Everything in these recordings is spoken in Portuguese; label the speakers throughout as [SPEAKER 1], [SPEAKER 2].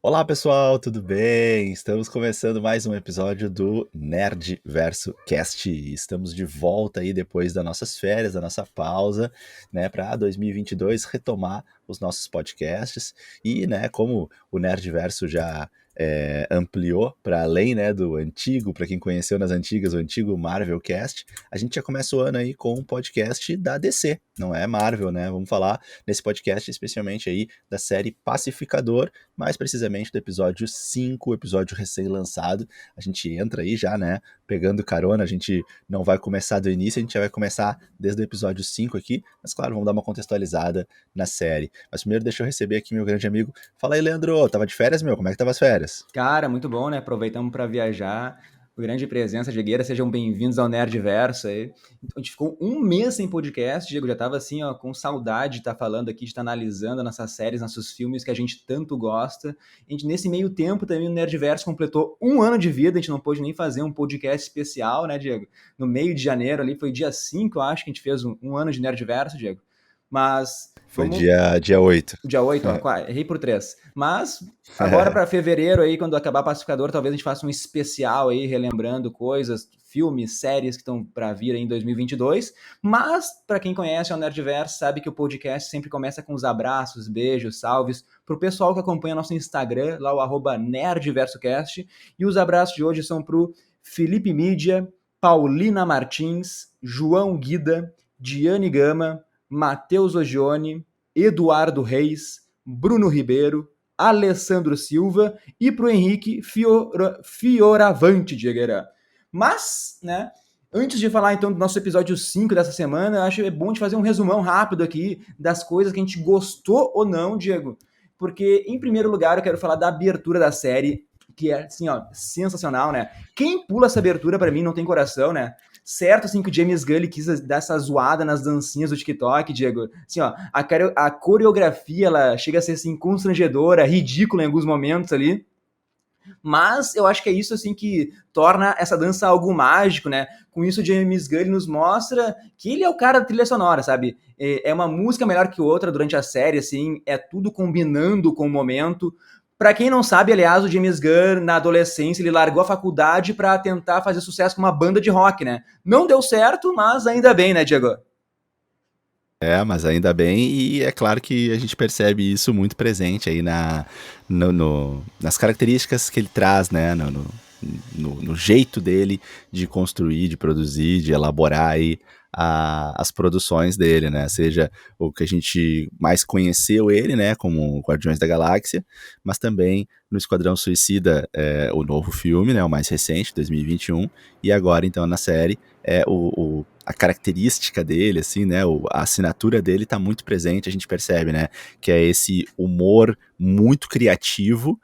[SPEAKER 1] Olá pessoal, tudo bem? Estamos começando mais um episódio do Nerd Verso Cast. Estamos de volta aí depois das nossas férias, da nossa pausa, né, para 2022 retomar os nossos podcasts e, né, como o Nerd Verso já ampliou para além, né, do antigo, para quem conheceu nas antigas, o antigo Marvel Cast, a gente já começa o ano aí com um podcast da DC, não é Marvel, né? Vamos falar nesse podcast especialmente aí da série Pacificador, mais precisamente do episódio 5, episódio recém-lançado. A gente entra aí já, né, pegando carona, a gente não vai começar do início, a gente já vai começar desde o episódio 5 aqui, mas claro, vamos dar uma contextualizada na série. Mas primeiro deixa eu receber aqui meu grande amigo. Fala aí, Leandro, tava de férias, meu? Como é que tava as férias?
[SPEAKER 2] Cara, muito bom, né? Aproveitamos para viajar. Grande presença, Diegueira. Sejam bem-vindos ao Nerdverso aí. A gente ficou um mês sem podcast, Diego. Já tava assim, ó, com saudade de estar falando aqui, de estar analisando nossas séries, nossos filmes que a gente tanto gosta. A gente, nesse meio tempo, também o Nerdverso completou um ano de vida. A gente não pôde nem fazer um podcast especial, né, Diego? No meio de janeiro ali, foi dia 5, eu acho, que a gente fez um ano de Nerdverso, Diego. Mas
[SPEAKER 1] Foi
[SPEAKER 2] vamos
[SPEAKER 1] dia 8.
[SPEAKER 2] Dia 8, ó, errei por 3. Mas agora para fevereiro aí, quando acabar Pacificador, talvez a gente faça um especial aí, relembrando coisas, filmes, séries que estão para vir aí em 2022. Mas, para quem conhece o Nerdverse, sabe que o podcast sempre começa com os abraços, beijos, salves, pro pessoal que acompanha nosso Instagram, lá o @nerdversocast. E os abraços de hoje são pro Felipe Mídia, Paulina Martins, João Guida, Diane Gama, Matheus Ogione, Eduardo Reis, Bruno Ribeiro, Alessandro Silva e para o Henrique Fioravante, Diegueira. Mas, né, antes de falar então do nosso episódio 5 dessa semana, eu acho bom de fazer um resumão rápido aqui das coisas que a gente gostou ou não, Diego. Porque, em primeiro lugar, eu quero falar da abertura da série, que é, assim, ó, sensacional, né? Quem pula essa abertura, para mim, não tem coração, né? Certo, assim, que o James Gunn quis dar essa zoada nas dancinhas do TikTok, Diego. Assim, ó, a coreografia, ela chega a ser, assim, constrangedora, ridícula em alguns momentos ali. Mas eu acho que é isso, assim, que torna essa dança algo mágico, né? Com isso, o James Gunn nos mostra que ele é o cara da trilha sonora, sabe? É uma música melhor que outra durante a série, assim, é tudo combinando com o momento. Pra quem não sabe, aliás, o James Gunn, na adolescência, ele largou a faculdade pra tentar fazer sucesso com uma banda de rock, né? Não deu certo, mas ainda bem, né, Diego?
[SPEAKER 1] Mas ainda bem, e é claro que a gente percebe isso muito presente aí nas características que ele traz, né, no jeito dele de construir, de produzir, de elaborar aí as produções dele, né, seja o que a gente mais conheceu ele, né, como Guardiões da Galáxia, mas também no Esquadrão Suicida, o novo filme, né, o mais recente, 2021, e agora então na série, a característica dele, assim, né, a assinatura dele tá muito presente, a gente percebe, né, que é esse humor muito criativo,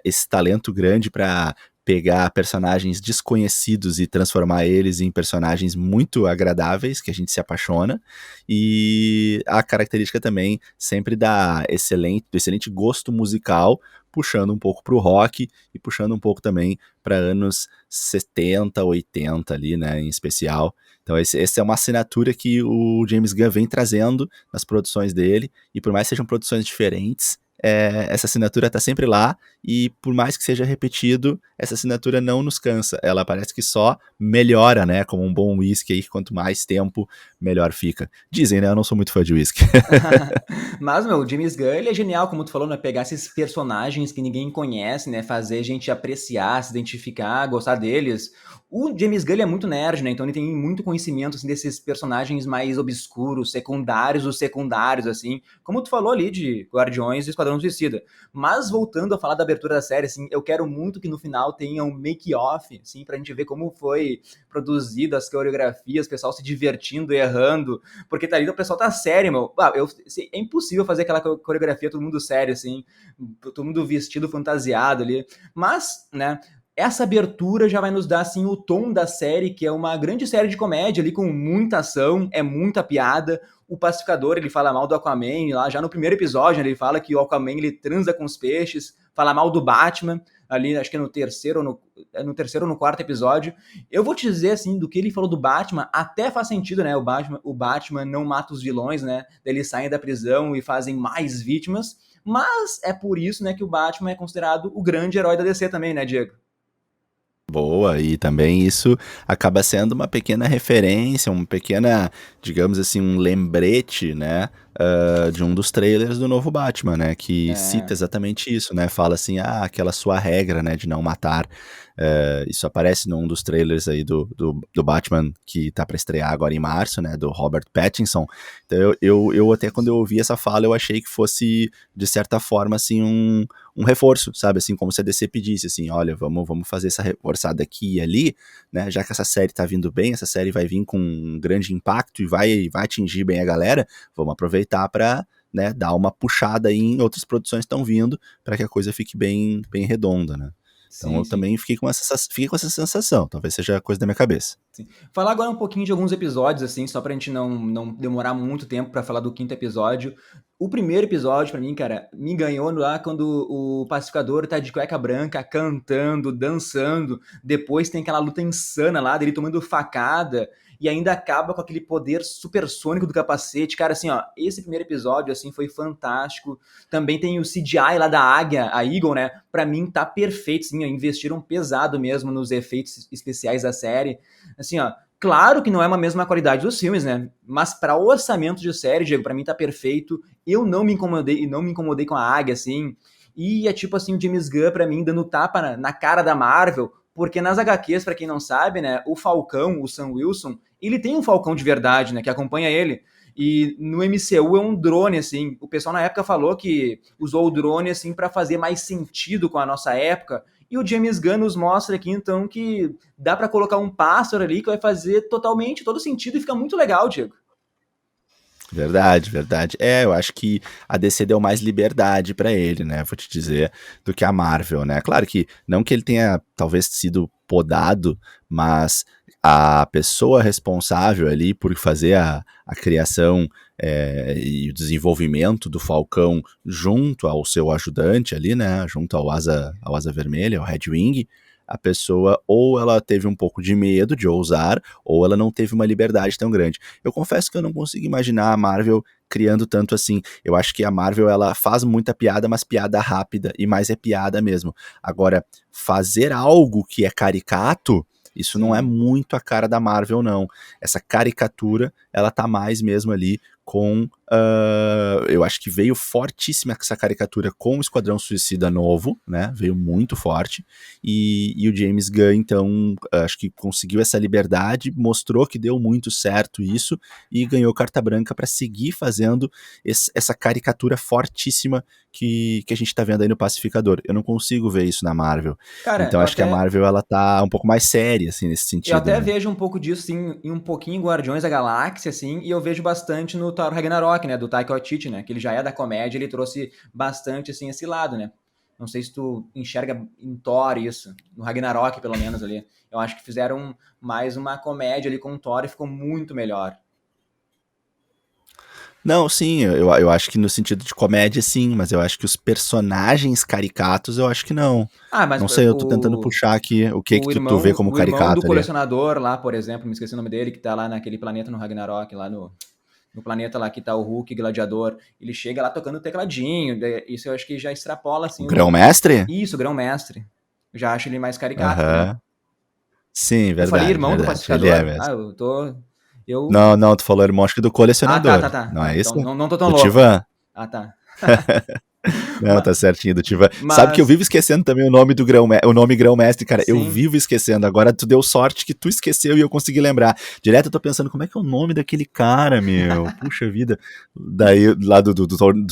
[SPEAKER 1] esse talento grande para pegar personagens desconhecidos e transformar eles em personagens muito agradáveis, que a gente se apaixona, e a característica também sempre do excelente gosto musical, puxando um pouco pro rock e puxando um pouco também para anos 70, 80 ali, né, em especial. Então esse é uma assinatura que o James Gunn vem trazendo nas produções dele, e por mais que sejam produções diferentes, essa assinatura tá sempre lá, e por mais que seja repetido, essa assinatura não nos cansa, ela parece que só melhora, né, como um bom whisky aí, que quanto mais tempo, melhor fica. Dizem, né, eu não sou muito fã de whisky.
[SPEAKER 2] Mas, meu, o James Gunn, ele é genial, como tu falou, né? Pegar esses personagens que ninguém conhece, né? Fazer a gente apreciar, se identificar, gostar deles. O James Gunn, ele é muito nerd, né? Então ele tem muito conhecimento, assim, desses personagens mais obscuros, secundários, os secundários, assim. Como tu falou ali de Guardiões e Esquadrão Suicida. Mas, voltando a falar da abertura da série, assim, eu quero muito que no final tenha um make-off, assim, pra gente ver como foi produzido as coreografias, o pessoal se divertindo, errando, porque tá ali o pessoal tá sério, meu. É impossível fazer aquela coreografia todo mundo sério, assim, todo mundo vestido fantasiado ali. Mas, né, essa abertura já vai nos dar, assim, o tom da série, que é uma grande série de comédia ali, com muita ação, é muita piada. O Pacificador, ele fala mal do Aquaman, lá já no primeiro episódio, ele fala que o Aquaman, ele transa com os peixes, fala mal do Batman, ali, acho que é no terceiro ou no quarto episódio. Eu vou te dizer, assim, do que ele falou do Batman, até faz sentido, né? O Batman não mata os vilões, né? Eles saem da prisão e fazem mais vítimas. mas é por isso, né, que o Batman é considerado o grande herói da DC também, né, Diego?
[SPEAKER 1] Boa, e também isso acaba sendo uma pequena referência, uma pequena, digamos assim, um lembrete, né, de um dos trailers do novo Batman, né, que
[SPEAKER 2] É,
[SPEAKER 1] cita exatamente isso, né, fala assim, aquela sua regra, né, de não matar. Isso aparece num dos trailers aí do Batman que tá para estrear agora em março, né, do Robert Pattinson. Então eu até quando eu ouvi essa fala, eu achei que fosse, de certa forma, assim, um reforço, sabe? Assim, como se a DC pedisse, assim, olha, vamos fazer essa reforçada aqui e ali, né? Já que essa série tá vindo bem, essa série vai vir com um grande impacto e vai atingir bem a galera, vamos aproveitar para, né, dar uma puxada aí em outras produções que estão vindo, para que a coisa fique bem redonda, né? Então
[SPEAKER 2] sim,
[SPEAKER 1] eu
[SPEAKER 2] sim.
[SPEAKER 1] também fiquei com essa sensação, talvez seja coisa da minha cabeça.
[SPEAKER 2] Sim. Falar agora um pouquinho de alguns episódios, assim, só pra gente não demorar muito tempo pra falar do quinto episódio. O primeiro episódio, pra mim, cara, me ganhou lá quando o pacificador tá de cueca branca, cantando, dançando. Depois tem aquela luta insana lá, dele tomando facada. E ainda acaba com aquele poder supersônico do capacete. Cara, assim, ó, esse primeiro episódio, assim, foi fantástico. Também tem o CGI lá da águia, a Eagle, né? Pra mim tá perfeito, sim. Investiram pesado mesmo nos efeitos especiais da série. Assim, ó, claro que não é uma mesma qualidade dos filmes, né? Mas para o orçamento de série, Diego, para mim tá perfeito. Eu não me incomodei com a águia, assim. E é tipo assim, o James Gunn, pra mim, dando tapa na cara da Marvel, porque nas HQs, pra quem não sabe, né, o Falcão, o Sam Wilson, ele tem um Falcão de verdade, né, que acompanha ele. E no MCU é um drone, assim. O pessoal na época falou que usou o drone, assim, para fazer mais sentido com a nossa época. E o James Gunn nos mostra aqui, então, que dá para colocar um pássaro ali que vai fazer totalmente todo sentido e fica muito legal, Diego.
[SPEAKER 1] Verdade, verdade. Eu acho que a DC deu mais liberdade pra ele, né? Vou te dizer, do que a Marvel, né? Claro que não que ele tenha talvez sido podado, mas a pessoa responsável ali por fazer a criação e o desenvolvimento do Falcão junto ao seu ajudante ali, né? Junto ao Asa Vermelha, ao Red Wing, a pessoa ou ela teve um pouco de medo de ousar, ou ela não teve uma liberdade tão grande. Eu confesso que eu não consigo imaginar a Marvel criando tanto assim. Eu acho que a Marvel ela faz muita piada, mas piada rápida, e mais é piada mesmo. Agora, fazer algo que é caricato, isso não é
[SPEAKER 2] Sim.
[SPEAKER 1] muito a cara da Marvel, não. Essa caricatura, ela tá mais mesmo ali com. Eu acho que veio fortíssima essa caricatura com o Esquadrão Suicida novo, né? Veio muito forte. E o James Gunn, então, acho que conseguiu essa liberdade, mostrou que deu muito certo isso e ganhou carta branca para seguir fazendo essa caricatura fortíssima que a gente tá vendo aí no Pacificador. Eu não consigo ver isso na Marvel.
[SPEAKER 2] Cara,
[SPEAKER 1] Então acho que a Marvel ela tá um pouco mais séria assim nesse
[SPEAKER 2] eu
[SPEAKER 1] sentido,
[SPEAKER 2] até
[SPEAKER 1] né?
[SPEAKER 2] vejo um pouco disso, sim, em um pouquinho em Guardiões da Galáxia, assim, e eu vejo bastante no Thor Ragnarok, né, do Taika Waititi, né, que ele já é da comédia, ele trouxe bastante, assim, esse lado, né. Não sei se tu enxerga em Thor isso, no Ragnarok, pelo menos, ali. Eu acho que fizeram mais uma comédia ali com o Thor e ficou muito melhor.
[SPEAKER 1] Não, sim, eu acho que no sentido de comédia, sim, mas eu acho que os personagens caricatos, eu acho que não.
[SPEAKER 2] Ah, mas
[SPEAKER 1] Não sei, eu tô tentando puxar aqui o que que tu vê como
[SPEAKER 2] o irmão do
[SPEAKER 1] caricato ali.
[SPEAKER 2] colecionador lá, por exemplo, me esqueci o nome dele, que tá lá naquele planeta no Ragnarok, lá no planeta lá que tá o Hulk Gladiador, ele chega lá tocando tecladinho, isso eu acho que já extrapola,
[SPEAKER 1] O
[SPEAKER 2] assim,
[SPEAKER 1] Grão-Mestre?
[SPEAKER 2] isso, o Grão-Mestre. Eu já acho ele mais caricato também.
[SPEAKER 1] Aham. Sim,
[SPEAKER 2] Eu falei
[SPEAKER 1] verdade,
[SPEAKER 2] irmão do
[SPEAKER 1] verdade. Ele é
[SPEAKER 2] pacificador?
[SPEAKER 1] mesmo.
[SPEAKER 2] Ah, eu tô... Eu...
[SPEAKER 1] Não, não, tu falou irmão, acho que do
[SPEAKER 2] Ah, tá,
[SPEAKER 1] colecionador,
[SPEAKER 2] tá, tá,
[SPEAKER 1] não
[SPEAKER 2] tá.
[SPEAKER 1] é isso?
[SPEAKER 2] Então não tô tão
[SPEAKER 1] Do
[SPEAKER 2] louco.
[SPEAKER 1] Tivan.
[SPEAKER 2] Ah, tá.
[SPEAKER 1] Não,
[SPEAKER 2] Ma-
[SPEAKER 1] tá certinho, do Tivan. Sabe que eu
[SPEAKER 2] Mas,
[SPEAKER 1] vivo esquecendo também o nome do o nome Grão-Mestre, cara. Eu
[SPEAKER 2] sim,
[SPEAKER 1] vivo esquecendo. Agora tu deu sorte que tu esqueceu e eu consegui lembrar. Direto eu tô pensando, como é que é o nome daquele cara, meu? Puxa vida. Daí, lá do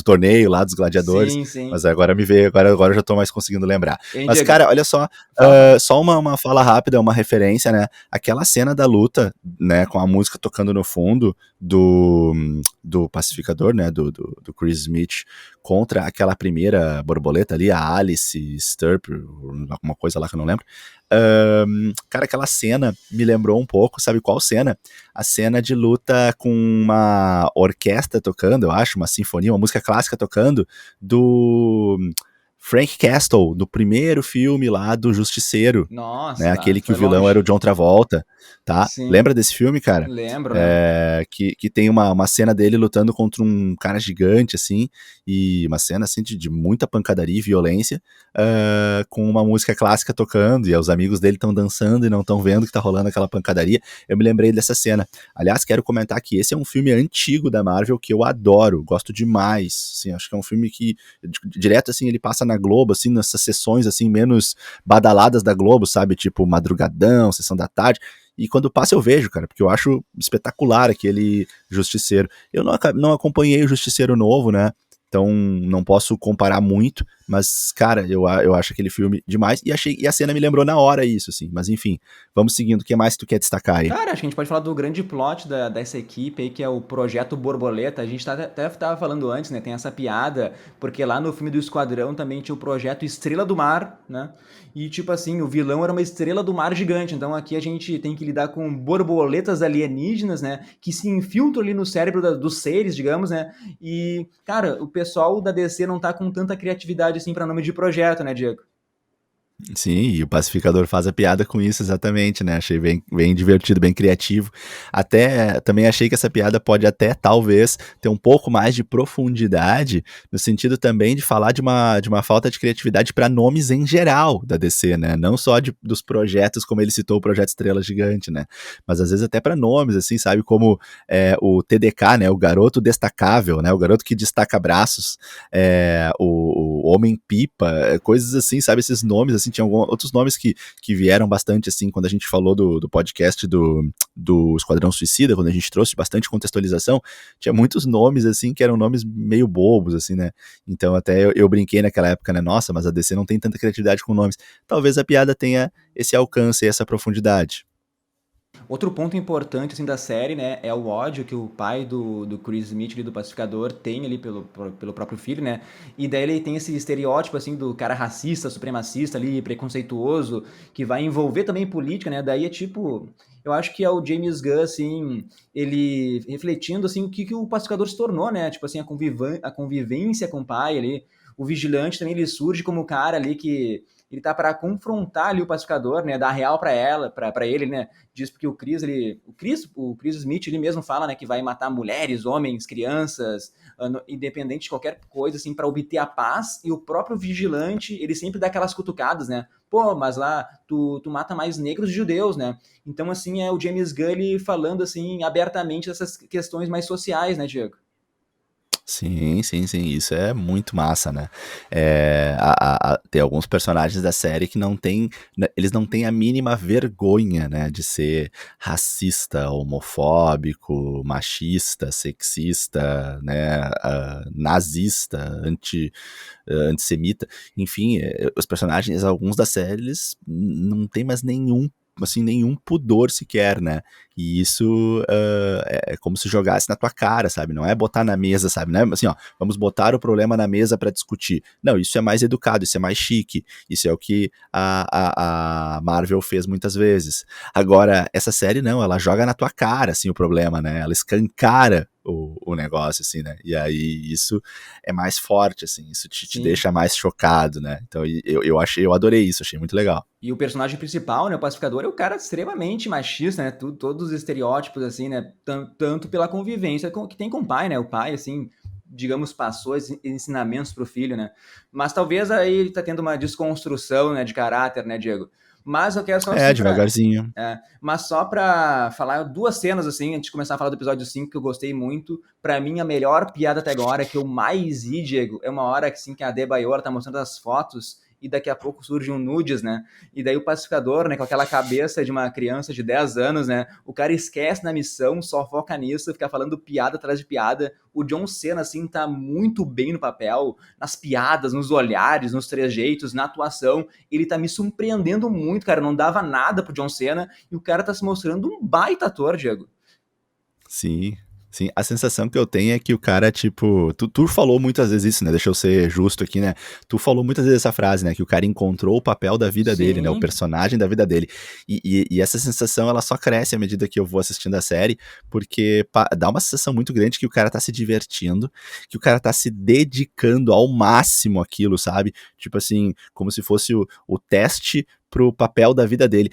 [SPEAKER 1] torneio, lá dos gladiadores.
[SPEAKER 2] sim, sim.
[SPEAKER 1] Mas agora me veio, agora eu já tô mais conseguindo lembrar.
[SPEAKER 2] Hein,
[SPEAKER 1] Mas,
[SPEAKER 2] Diego?
[SPEAKER 1] cara, olha só.
[SPEAKER 2] Fala, fala.
[SPEAKER 1] Só uma fala rápida, uma referência, né? Aquela cena da luta, né, com a música tocando no fundo do pacificador, né, do Chris Smith contra aquela primeira borboleta ali, a Alice Sturp, alguma coisa lá que eu não lembro. Cara, aquela cena me lembrou um pouco, sabe qual cena? A cena de luta com uma orquestra tocando, eu acho, uma sinfonia, uma música clássica tocando, do Frank Castle, do primeiro filme lá do Justiceiro, né?
[SPEAKER 2] Nossa,
[SPEAKER 1] Aquele que o
[SPEAKER 2] foi
[SPEAKER 1] vilão era o
[SPEAKER 2] longe.
[SPEAKER 1] John Travolta, tá?
[SPEAKER 2] Sim,
[SPEAKER 1] Lembra desse filme, cara?
[SPEAKER 2] lembro.
[SPEAKER 1] Que tem uma cena dele lutando contra um cara gigante, assim, e uma cena, assim, de muita pancadaria e violência, com uma música clássica tocando, e os amigos dele estão dançando e não estão vendo que tá rolando aquela pancadaria. Eu me lembrei dessa cena. Aliás, quero comentar que esse é um filme antigo da Marvel que eu adoro, gosto demais, assim, acho que é um filme que direto, assim, ele passa na Globo, assim, nessas sessões, assim, menos badaladas da Globo, sabe, tipo Madrugadão, Sessão da Tarde, e quando passa eu vejo, cara, porque eu acho espetacular aquele Justiceiro. Eu não acompanhei o Justiceiro novo, né, então não posso comparar muito, mas, cara, eu acho aquele filme demais, e a cena me lembrou na hora isso, assim, mas enfim, vamos seguindo, o que mais tu quer destacar aí?
[SPEAKER 2] Cara, acho que a gente pode falar do grande plot dessa equipe aí, que é o Projeto Borboleta. A gente até tava falando antes, né? Tem essa piada, porque lá no filme do Esquadrão também tinha o Projeto Estrela do Mar, né? E tipo assim, o vilão era uma estrela do mar gigante. Então aqui a gente tem que lidar com borboletas alienígenas, né? Que se infiltram ali no cérebro dos seres, digamos, né? E, cara, o pessoal da DC não tá com tanta criatividade assim pra nome de projeto, né, Diego?
[SPEAKER 1] Sim, e o Pacificador faz a piada com isso exatamente, né? Achei bem divertido, bem criativo. Até também achei que essa piada pode até, talvez, ter um pouco mais de profundidade, no sentido também de falar de uma falta de criatividade para nomes em geral da DC, né? Não só dos projetos, como ele citou o Projeto Estrela Gigante, né? Mas às vezes até para nomes, assim, sabe? Como o TDK, né? O Garoto Destacável, né? O Garoto que Destaca Braços, o Homem-Pipa, coisas assim, sabe? Esses nomes, assim, tinha outros nomes que vieram bastante, assim, quando a gente falou do podcast do Esquadrão Suicida, quando a gente trouxe bastante contextualização, tinha muitos nomes, assim, que eram nomes meio bobos, assim, né? Então até eu brinquei naquela época, né? Nossa, mas a DC não tem tanta criatividade com nomes. Talvez a piada tenha esse alcance e essa profundidade.
[SPEAKER 2] Outro ponto importante assim da série, né, é o ódio que o pai do Chris Smith, ali, do Pacificador, tem ali pelo próprio filho, né? E daí ele tem esse estereótipo assim do cara racista, supremacista ali, preconceituoso, que vai envolver também política, né? Daí é tipo, eu acho que é o James Gunn assim, ele refletindo assim o que o Pacificador se tornou, né? Tipo assim, a convivência com o pai ali. O vigilante também ele surge como o cara ali que ele tá para confrontar ali o pacificador, né, dar real para ela, para ele, né, diz porque o Chris Smith ele mesmo fala, né, que vai matar mulheres, homens, crianças, independente de qualquer coisa, assim, para obter a paz. E o próprio vigilante ele sempre dá aquelas cutucadas, né? Pô, mas lá tu mata mais negros e judeus, né? Então assim é o James Gunn ele falando assim abertamente dessas questões mais sociais, né, Diego?
[SPEAKER 1] Sim, sim, sim, isso é muito massa, né? Tem alguns personagens da série que não tem, né, eles não têm a mínima vergonha, né, de ser racista, homofóbico, machista, sexista, né, nazista, antissemita, enfim, os personagens, alguns da série, eles não tem mais nenhum, assim, nenhum pudor sequer, né? E isso é como se jogasse na tua cara, sabe? Não é botar na mesa, sabe? Não é assim, ó, vamos botar o problema na mesa para discutir. Não, isso é mais educado, isso é mais chique, isso é o que a Marvel fez muitas vezes. Agora, essa série não, ela joga na tua cara, assim, o problema, né? Ela escancara o negócio, assim, né? E aí isso é mais forte, assim, isso te
[SPEAKER 2] Sim.
[SPEAKER 1] deixa mais chocado, né? Então eu adorei isso, achei muito legal.
[SPEAKER 2] E o personagem principal, né, o pacificador, é o cara extremamente machista, né? Todos os estereótipos, assim, né? Tanto pela convivência que tem com o pai, né? O pai, assim, digamos, passou esses ensinamentos pro filho, né? Mas talvez aí ele tá tendo uma desconstrução, né, de caráter, né, Diego? Mas eu quero só,
[SPEAKER 1] É,
[SPEAKER 2] assim,
[SPEAKER 1] devagarzinho.
[SPEAKER 2] mas só pra falar duas cenas, assim, antes de começar a falar do episódio 5 que eu gostei muito. Pra mim, a melhor piada até agora, que eu mais ri, Diego, é uma hora que, assim, que a Debayor tá mostrando as fotos e daqui a pouco surge um nudes, né? E daí o pacificador, né, com aquela cabeça de uma criança de 10 anos, né? O cara esquece na missão, só foca nisso, fica falando piada atrás de piada. O John Cena, assim, tá muito bem no papel, nas piadas, nos olhares, nos trejeitos, na atuação. Ele tá me surpreendendo muito, cara. Não dava nada pro John Cena e o cara tá se mostrando um baita ator, Diego.
[SPEAKER 1] Sim, Sim, a sensação que eu tenho é que o cara, tipo, tu falou muitas vezes isso, né? Deixa eu ser justo aqui, né? Tu falou muitas vezes essa frase, né? Que o cara encontrou o papel da vida dele, né? O
[SPEAKER 2] Sim,
[SPEAKER 1] personagem da vida dele. E essa sensação, ela só cresce à medida que eu vou assistindo a série, porque dá uma sensação muito grande que o cara tá se divertindo, que o cara tá se dedicando ao máximo àquilo, sabe? Tipo assim, como se fosse o teste pro papel da vida dele.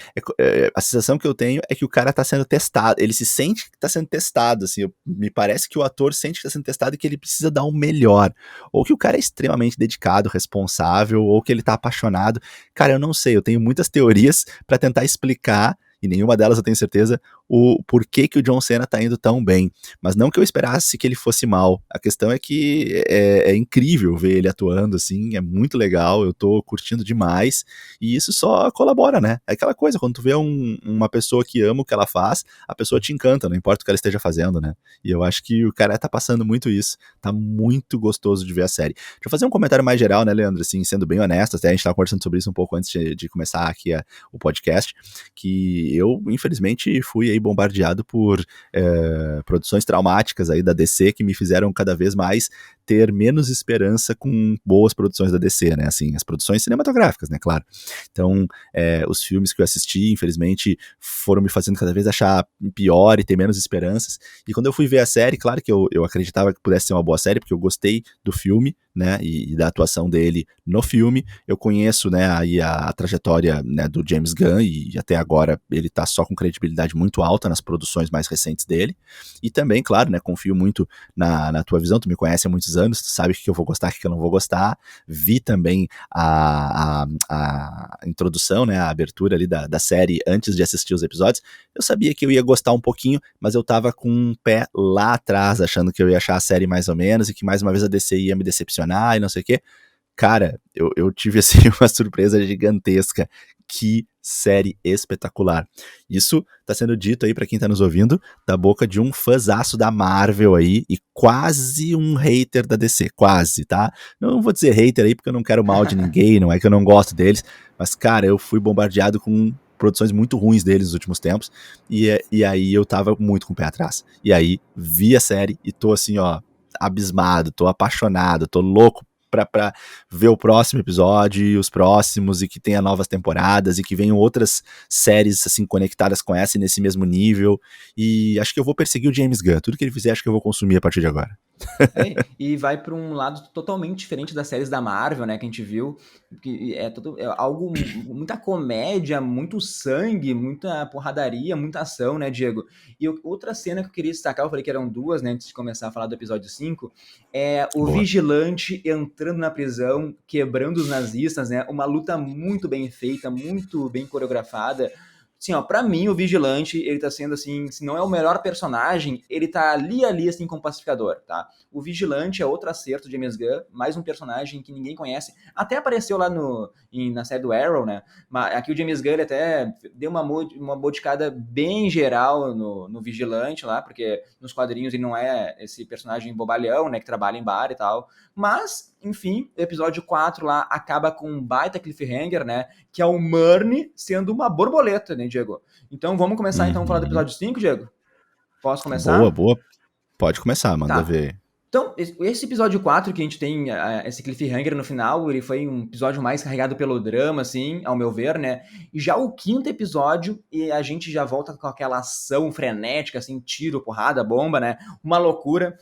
[SPEAKER 1] A sensação que eu tenho é que o cara tá sendo testado, ele se sente que tá sendo testado, assim, me parece que o ator sente que tá sendo testado e que ele precisa dar o melhor, ou que o cara é extremamente dedicado, responsável, ou que ele tá apaixonado. Cara, eu não sei, eu tenho muitas teorias pra tentar explicar, e nenhuma delas eu tenho certeza, o porquê que o John Cena tá indo tão bem. Mas não que eu esperasse que ele fosse mal. A questão é que é incrível ver ele atuando, assim, é muito legal, eu tô curtindo demais, e isso só colabora, né? É aquela coisa, quando tu vê uma pessoa que ama o que ela faz, a pessoa te encanta, não importa o que ela esteja fazendo, né? E eu acho que o cara tá passando muito isso, tá muito gostoso de ver a série. Deixa eu fazer um comentário mais geral, né, Leandro? Assim, sendo bem honesto, até a gente tava conversando sobre isso um pouco antes de começar aqui o podcast, que eu, infelizmente, fui aí bombardeado por produções traumáticas aí da DC que me fizeram cada vez mais ter menos esperança com boas produções da DC, né? Assim, as produções cinematográficas, né? Claro. Então, os filmes que eu assisti, infelizmente, foram me fazendo cada vez achar pior e ter menos esperanças. E quando eu fui ver a série, claro que eu acreditava que pudesse ser uma boa série, porque eu gostei do filme, né, e da atuação dele no filme. Eu conheço, né, aí a trajetória, né, do James Gunn, e até agora ele tá só com credibilidade muito alta nas produções mais recentes dele. E também, claro, né, confio muito na tua visão, tu me conhece há muitos anos, tu sabe o que eu vou gostar, o que eu não vou gostar. Vi também a introdução, né, a abertura ali da série antes de assistir os episódios. Eu sabia que eu ia gostar um pouquinho, mas eu tava com um pé lá atrás, achando que eu ia achar a série mais ou menos e que mais uma vez a DC ia me decepcionar e não sei o quê. Cara, eu tive assim uma surpresa gigantesca. Que série espetacular. Isso tá sendo dito aí pra quem tá nos ouvindo da boca de um fãzaço da Marvel aí e quase um hater da DC, quase, tá? Não vou dizer hater aí porque eu não quero mal de ninguém, não é que eu não gosto deles, mas cara, eu fui bombardeado com produções muito ruins deles nos últimos tempos e aí eu tava muito com o pé atrás. E aí vi a série e tô assim, ó, abismado, tô apaixonado, tô louco pra ver o próximo episódio e os próximos, e que tenha novas temporadas, e que venham outras séries, assim, conectadas com essa e nesse mesmo nível, e acho que eu vou perseguir o James Gunn, tudo que ele fizer acho que eu vou consumir a partir de agora.
[SPEAKER 2] E vai para um lado totalmente diferente das séries da Marvel, né, que a gente viu, que é algo, muita comédia, muito sangue, muita porradaria, muita ação, né, Diego? E outra cena que eu queria destacar, eu falei que eram duas, né, antes de começar a falar do episódio 5, é o
[SPEAKER 1] Boa.
[SPEAKER 2] vigilante entrando na prisão, quebrando os nazistas, né, uma luta muito bem feita, muito bem coreografada. Assim, ó, pra mim, o Vigilante, ele tá sendo, assim, se não é o melhor personagem, ele tá ali, assim, com o Pacificador, tá? O Vigilante é outro acerto de James Gunn, mais um personagem que ninguém conhece. Até apareceu lá na série do Arrow, né? Mas aqui o James Gunn, ele até deu uma modificada bem geral no Vigilante lá, porque nos quadrinhos ele não é esse personagem bobalhão, né, que trabalha em bar e tal. Mas, enfim, o episódio 4 lá acaba com um baita cliffhanger, né? Que é o Murny sendo uma borboleta, né, Diego? Então vamos começar então a falar do
[SPEAKER 1] Uhum.
[SPEAKER 2] episódio 5, Diego? Posso
[SPEAKER 1] Boa,
[SPEAKER 2] começar?
[SPEAKER 1] boa. Pode começar, manda
[SPEAKER 2] Tá.
[SPEAKER 1] ver.
[SPEAKER 2] Então, esse episódio 4 que a gente tem esse cliffhanger no final, ele foi um episódio mais carregado pelo drama, assim, ao meu ver, né? E já o quinto episódio, e a gente já volta com aquela ação frenética, assim, tiro, porrada, bomba, né? Uma loucura.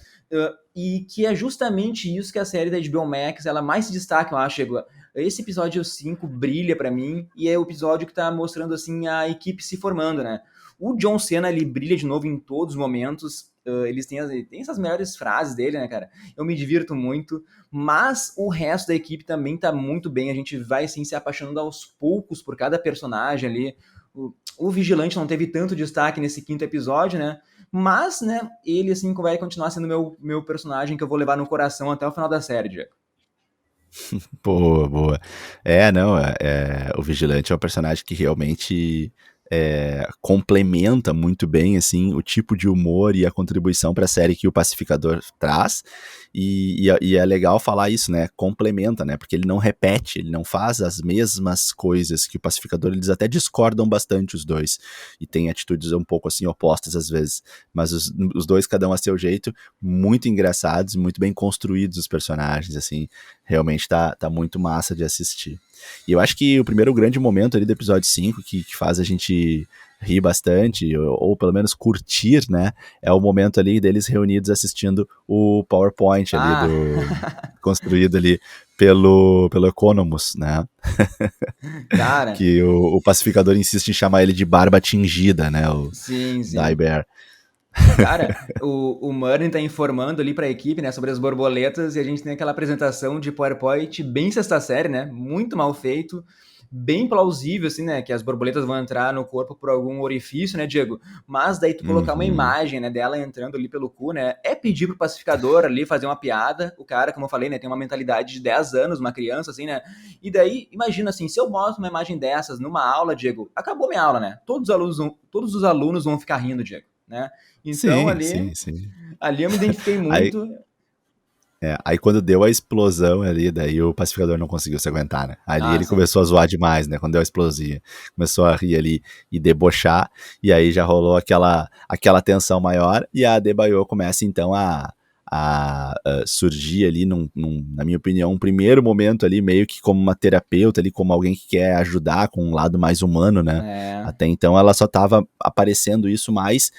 [SPEAKER 2] E que é justamente isso que a série da HBO Max, ela mais se destaca, eu acho, Diego. Esse episódio 5 brilha pra mim, e é o episódio que tá mostrando, assim, a equipe se formando, né? O John Cena, ele brilha de novo em todos os momentos. Eles têm essas melhores frases dele, né, cara? Eu me divirto muito, mas o resto da equipe também tá muito bem. A gente vai, assim, se apaixonando aos poucos por cada personagem ali. O Vigilante não teve tanto destaque nesse quinto episódio, né? Mas, né, ele, assim, vai continuar sendo meu personagem que eu vou levar no coração até o final da série, Diego.
[SPEAKER 1] Boa, boa. Não, o Vigilante é um personagem que realmente complementa muito bem, assim, o tipo de humor e a contribuição para a série que o Pacificador traz, e é legal falar isso, né, complementa, né, porque ele não repete, ele não faz as mesmas coisas que o Pacificador, eles até discordam bastante os dois, e tem atitudes um pouco, assim, opostas às vezes, mas os dois, cada um a seu jeito, muito engraçados, muito bem construídos os personagens, assim, realmente tá muito massa de assistir. E eu acho que o primeiro grande momento ali do episódio 5, que faz a gente rir bastante, ou pelo menos curtir, né, é o momento ali deles reunidos assistindo o PowerPoint ali
[SPEAKER 2] Ah,
[SPEAKER 1] construído ali pelo Economus, né,
[SPEAKER 2] cara,
[SPEAKER 1] que o pacificador insiste em chamar ele de barba tingida, né, o
[SPEAKER 2] sim, sim.
[SPEAKER 1] Daiber.
[SPEAKER 2] Cara, o Murray tá informando ali pra equipe, né, sobre as borboletas, e a gente tem aquela apresentação de PowerPoint bem sexta série, né, muito mal feito, bem plausível, assim, né, que as borboletas vão entrar no corpo por algum orifício, né, Diego? Mas daí tu colocar uma
[SPEAKER 1] Uhum.
[SPEAKER 2] imagem, né, dela entrando ali pelo cu, né, é pedir pro pacificador ali fazer uma piada, o cara, como eu falei, né, tem uma mentalidade de 10 anos, uma criança, assim, né, e daí, imagina assim, se eu mostro uma imagem dessas numa aula, Diego, acabou minha aula, né, todos os alunos vão ficar rindo, Diego, né? Então
[SPEAKER 1] Sim,
[SPEAKER 2] ali,
[SPEAKER 1] sim, sim.
[SPEAKER 2] ali eu me identifiquei
[SPEAKER 1] Aí,
[SPEAKER 2] muito.
[SPEAKER 1] aí quando deu a explosão ali, daí o pacificador não conseguiu se aguentar, né? Ali
[SPEAKER 2] Ah,
[SPEAKER 1] ele
[SPEAKER 2] sim.
[SPEAKER 1] começou a zoar demais, né? Quando deu a explosia. Começou a rir ali e debochar, e aí já rolou aquela tensão maior, e a Adebayo começa então a surgir ali, na minha opinião, um primeiro momento ali, meio que como uma terapeuta ali, como alguém que quer ajudar com um lado mais humano, né?
[SPEAKER 2] É,
[SPEAKER 1] Até então ela só estava aparecendo isso mais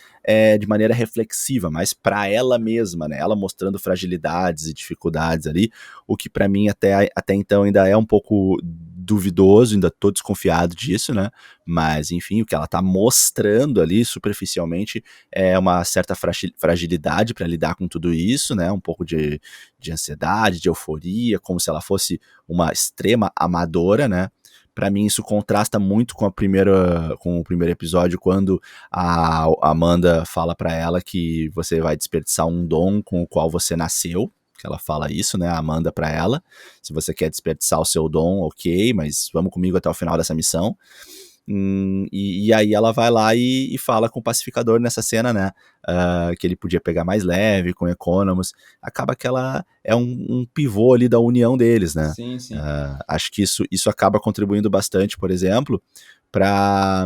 [SPEAKER 1] de maneira reflexiva, mais para ela mesma, né? Ela mostrando fragilidades e dificuldades ali, o que para mim até então ainda é um pouco duvidoso, ainda tô desconfiado disso, né? Mas enfim, o que ela tá mostrando ali superficialmente é uma certa fragilidade para lidar com tudo isso, né? Um pouco de ansiedade, de euforia, como se ela fosse uma extrema amadora, né? Para mim isso contrasta muito com com o primeiro episódio, quando a Amanda fala para ela que você vai desperdiçar um dom com o qual você nasceu, que ela fala isso, né, a Amanda para ela. Se você quer desperdiçar o seu dom, ok, mas vamos comigo até o final dessa missão. E aí ela vai lá e fala com o pacificador nessa cena, né? Que ele podia pegar mais leve com o Economus. Acaba que ela é um pivô ali da união deles, né?
[SPEAKER 2] sim, sim.
[SPEAKER 1] Acho que isso acaba contribuindo bastante, por exemplo, para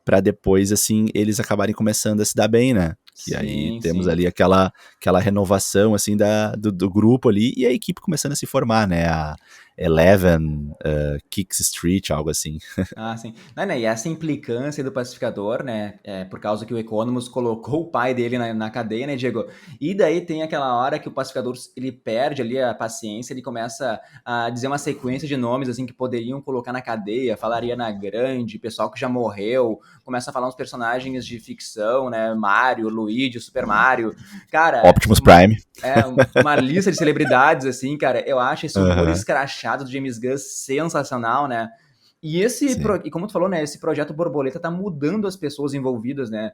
[SPEAKER 1] para depois, assim, eles acabarem começando a se dar bem, né? Que aí
[SPEAKER 2] Sim,
[SPEAKER 1] temos
[SPEAKER 2] sim.
[SPEAKER 1] ali aquela renovação, assim, do grupo ali, e a equipe começando a se formar, né? A Eleven, Kicks Street, algo assim.
[SPEAKER 2] Ah, sim. Não, né, e essa implicância do pacificador, né, por causa que o Economus colocou o pai dele na cadeia, né, Diego? E daí tem aquela hora que o pacificador, ele perde ali a paciência, ele começa a dizer uma sequência de nomes, assim, que poderiam colocar na cadeia, fala Ariana Grande, pessoal que já morreu, começa a falar uns personagens de ficção, né, Mario, Luigi, Super Mario. Cara,
[SPEAKER 1] Optimus Prime.
[SPEAKER 2] uma lista de celebridades, assim, cara, eu acho esse humor
[SPEAKER 1] Aham,
[SPEAKER 2] escrachado do James Gunn sensacional, né?
[SPEAKER 1] sim.
[SPEAKER 2] E como tu falou, né, esse projeto Borboleta tá mudando as pessoas envolvidas, né?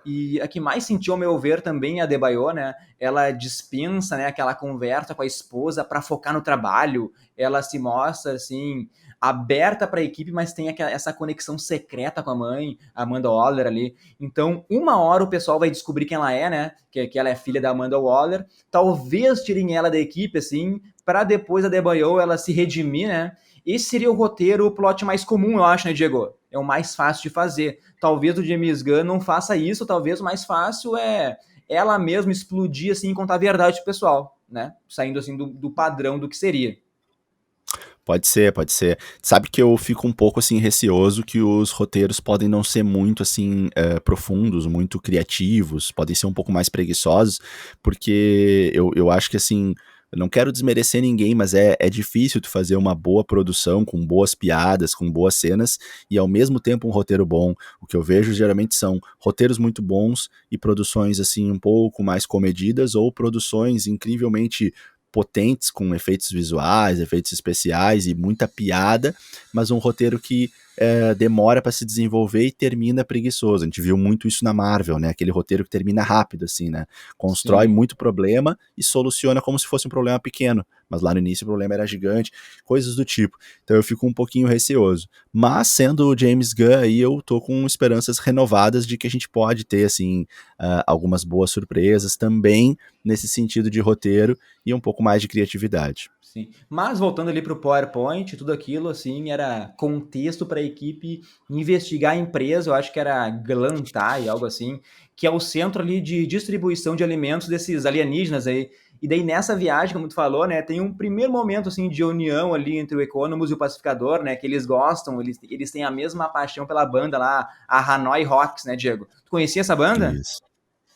[SPEAKER 2] E a que mais sentiu, ao meu ver, também é a Debaio, né? Ela dispensa, né, aquela conversa com a esposa para focar no trabalho. Ela se mostra, assim, aberta para a equipe, mas tem essa conexão secreta com a mãe, a Amanda Waller ali. Então, uma hora o pessoal vai descobrir quem ela é, né? Que ela é filha da Amanda Waller. Talvez tirem ela da equipe, assim, para depois a Debaio ela se redimir, né? Esse seria o roteiro, o plot mais comum, eu acho, né, Diego? É o mais fácil de fazer. Talvez o James Gunn não faça isso, talvez o mais fácil é ela mesma explodir assim e contar a verdade pro pessoal, né? Saindo assim do padrão do que seria.
[SPEAKER 1] Pode ser, pode ser. Sabe que eu fico um pouco assim receoso que os roteiros podem não ser muito assim profundos, muito criativos, podem ser um pouco mais preguiçosos, porque eu acho que assim, eu não quero desmerecer ninguém, mas é difícil tu fazer uma boa produção com boas piadas, com boas cenas e ao mesmo tempo um roteiro bom. O que eu vejo geralmente são roteiros muito bons e produções assim um pouco mais comedidas ou produções incrivelmente potentes, com efeitos visuais, efeitos especiais e muita piada, mas um roteiro que demora para se desenvolver e termina preguiçoso. A gente viu muito isso na Marvel, né? Aquele roteiro que termina rápido, assim, né? Constrói
[SPEAKER 2] Sim.
[SPEAKER 1] muito problema e soluciona como se fosse um problema pequeno. Mas lá no início o problema era gigante, coisas do tipo. Então eu fico um pouquinho receoso. Mas sendo o James Gunn aí, eu tô com esperanças renovadas de que a gente pode ter, assim, algumas boas surpresas também nesse sentido de roteiro e um pouco mais de criatividade.
[SPEAKER 2] Sim. Mas voltando ali para o PowerPoint, tudo aquilo assim era contexto para a equipe investigar a empresa, eu acho que era Glantai, algo assim, que é o centro ali de distribuição de alimentos desses alienígenas aí. E daí nessa viagem, como tu falou, né, tem um primeiro momento assim de união ali entre o Economus e o Pacificador, né, que eles gostam, eles têm a mesma paixão pela banda lá, a Hanoi Rocks, né, Diego? Tu conhecia essa banda?
[SPEAKER 1] Isso.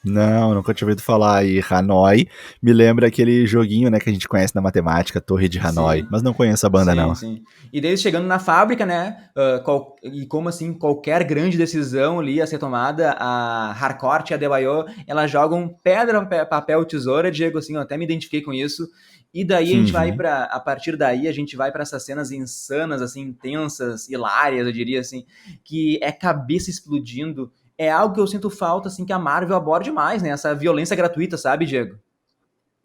[SPEAKER 1] Não, nunca tinha ouvido falar. E Hanoi me lembra aquele joguinho, né, que a gente conhece na matemática, Torre de Hanoi.
[SPEAKER 2] Sim.
[SPEAKER 1] Mas não conheço a banda,
[SPEAKER 2] Sim,
[SPEAKER 1] não.
[SPEAKER 2] sim. E daí chegando na fábrica, né? E como assim, qualquer grande decisão ali a ser tomada, a Harcourt e a Debaio, elas jogam pedra, papel, tesoura, Diego, assim, eu até me identifiquei com isso. E daí a gente vai
[SPEAKER 1] Uhum.
[SPEAKER 2] para, a partir daí a gente vai para essas cenas insanas, assim, intensas, hilárias, eu diria assim, que é cabeça explodindo. É algo que eu sinto falta, assim, que a Marvel aborde mais, né? Essa violência gratuita, sabe, Diego?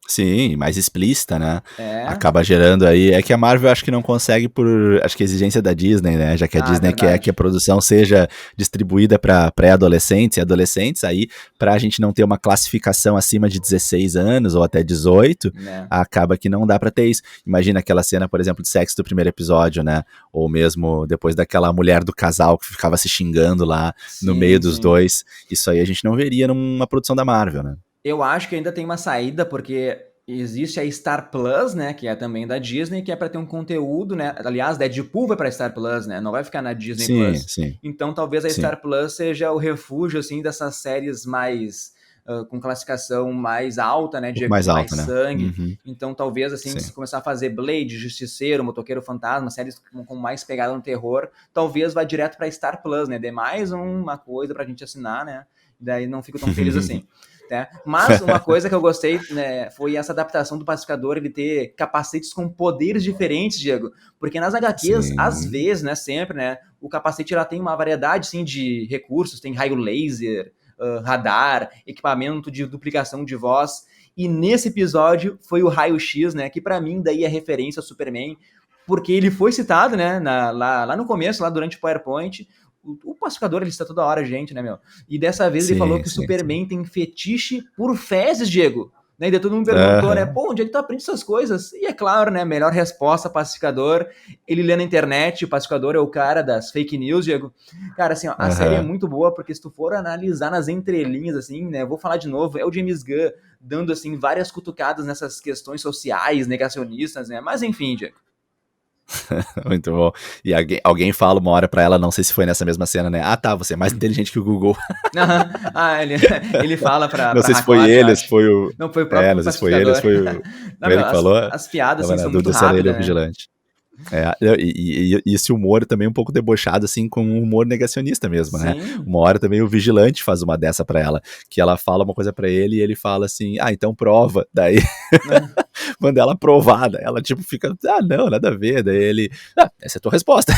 [SPEAKER 1] Sim, mais explícita, né?
[SPEAKER 2] É.
[SPEAKER 1] Acaba gerando aí. É que a Marvel acho que não consegue por. Acho que exigência da Disney, né? Já que a
[SPEAKER 2] Ah,
[SPEAKER 1] Disney quer que a
[SPEAKER 2] verdade.
[SPEAKER 1] produção seja distribuída para pré-adolescentes e adolescentes, aí, pra gente não ter uma classificação acima de 16 anos ou até 18,
[SPEAKER 2] Né?
[SPEAKER 1] acaba que não dá pra ter isso. Imagina aquela cena, por exemplo, de sexo do primeiro episódio, né? Ou mesmo depois daquela mulher do casal que ficava se xingando lá no meio
[SPEAKER 2] Sim,
[SPEAKER 1] dos
[SPEAKER 2] sim.
[SPEAKER 1] dois. Isso aí a gente não veria numa produção da Marvel, né?
[SPEAKER 2] Eu acho que ainda tem uma saída, porque existe a Star Plus, né, que é também da Disney, que é para ter um conteúdo, né? Aliás, Deadpool vai para Star Plus, né? Não vai ficar na Disney
[SPEAKER 1] Sim,
[SPEAKER 2] Plus.
[SPEAKER 1] sim,
[SPEAKER 2] Então, talvez a
[SPEAKER 1] sim.
[SPEAKER 2] Star Plus seja o refúgio assim dessas séries mais com classificação mais alta, né,
[SPEAKER 1] Um pouco
[SPEAKER 2] Diego, com
[SPEAKER 1] mais
[SPEAKER 2] mais
[SPEAKER 1] alta, né?
[SPEAKER 2] sangue.
[SPEAKER 1] Uhum,
[SPEAKER 2] Então, talvez assim,
[SPEAKER 1] sim.
[SPEAKER 2] se começar a fazer Blade, Justiceiro, Motoqueiro Fantasma, séries com mais pegada no terror, talvez vá direto para Star Plus, né? Dê mais uma coisa pra gente assinar, né? Daí não fico tão feliz assim. Né? Mas uma coisa que eu gostei, né, foi essa adaptação do Pacificador, ele ter capacetes com poderes diferentes, Diego. Porque nas HQs, às
[SPEAKER 1] Sim.
[SPEAKER 2] vezes, né, sempre, né, o capacete já tem uma variedade, sim, de recursos, tem raio laser, radar, equipamento de duplicação de voz. E nesse episódio foi o raio-x, né, que para mim daí é referência ao Superman, porque ele foi citado, né, lá no começo, lá durante o PowerPoint, o pacificador, ele está toda hora, gente, né, meu? E dessa vez ele falou
[SPEAKER 1] Sim,
[SPEAKER 2] que o
[SPEAKER 1] sim, sim.
[SPEAKER 2] Superman tem fetiche por fezes, Diego. Né? E daí todo mundo perguntou, né?
[SPEAKER 1] Aham.
[SPEAKER 2] Pô, onde é que tu aprende essas coisas? E é claro, né? Melhor resposta, pacificador. Ele lê na internet, o pacificador é o cara das fake news, Diego. Cara, assim, ó, a série é
[SPEAKER 1] Aham.
[SPEAKER 2] muito boa, porque se tu for analisar nas entrelinhas, assim, né? Eu vou falar de novo, é o James Gunn dando, assim, várias cutucadas nessas questões sociais, negacionistas, né? Mas enfim, Diego.
[SPEAKER 1] Muito bom. E alguém fala uma hora pra ela, não sei se foi nessa mesma cena, né? Ah, tá, você é mais inteligente que o Google.
[SPEAKER 2] Ah, ele fala
[SPEAKER 1] Não
[SPEAKER 2] pra
[SPEAKER 1] sei se foi
[SPEAKER 2] Harcourt, eu
[SPEAKER 1] ele, se
[SPEAKER 2] acho.
[SPEAKER 1] foi o.
[SPEAKER 2] Não, foi o
[SPEAKER 1] É,
[SPEAKER 2] próprio
[SPEAKER 1] não sei se foi ele, se
[SPEAKER 2] pacificador.
[SPEAKER 1] foi
[SPEAKER 2] Não,
[SPEAKER 1] foi ele
[SPEAKER 2] meu,
[SPEAKER 1] que falou.
[SPEAKER 2] as piadas,
[SPEAKER 1] Tava
[SPEAKER 2] assim,
[SPEAKER 1] na
[SPEAKER 2] são muito
[SPEAKER 1] dúvida se era ele ou
[SPEAKER 2] rápidas,
[SPEAKER 1] o
[SPEAKER 2] né?
[SPEAKER 1] vigilante. E esse humor também um pouco debochado, assim, com um humor negacionista mesmo, né?
[SPEAKER 2] Sim.
[SPEAKER 1] Uma hora também o vigilante faz uma dessa pra ela, que ela fala uma coisa pra ele e ele fala assim, ah, então prova. Daí, manda ela provada, ela tipo fica, ah, não, nada a ver. Daí ele, ah, essa é a tua resposta.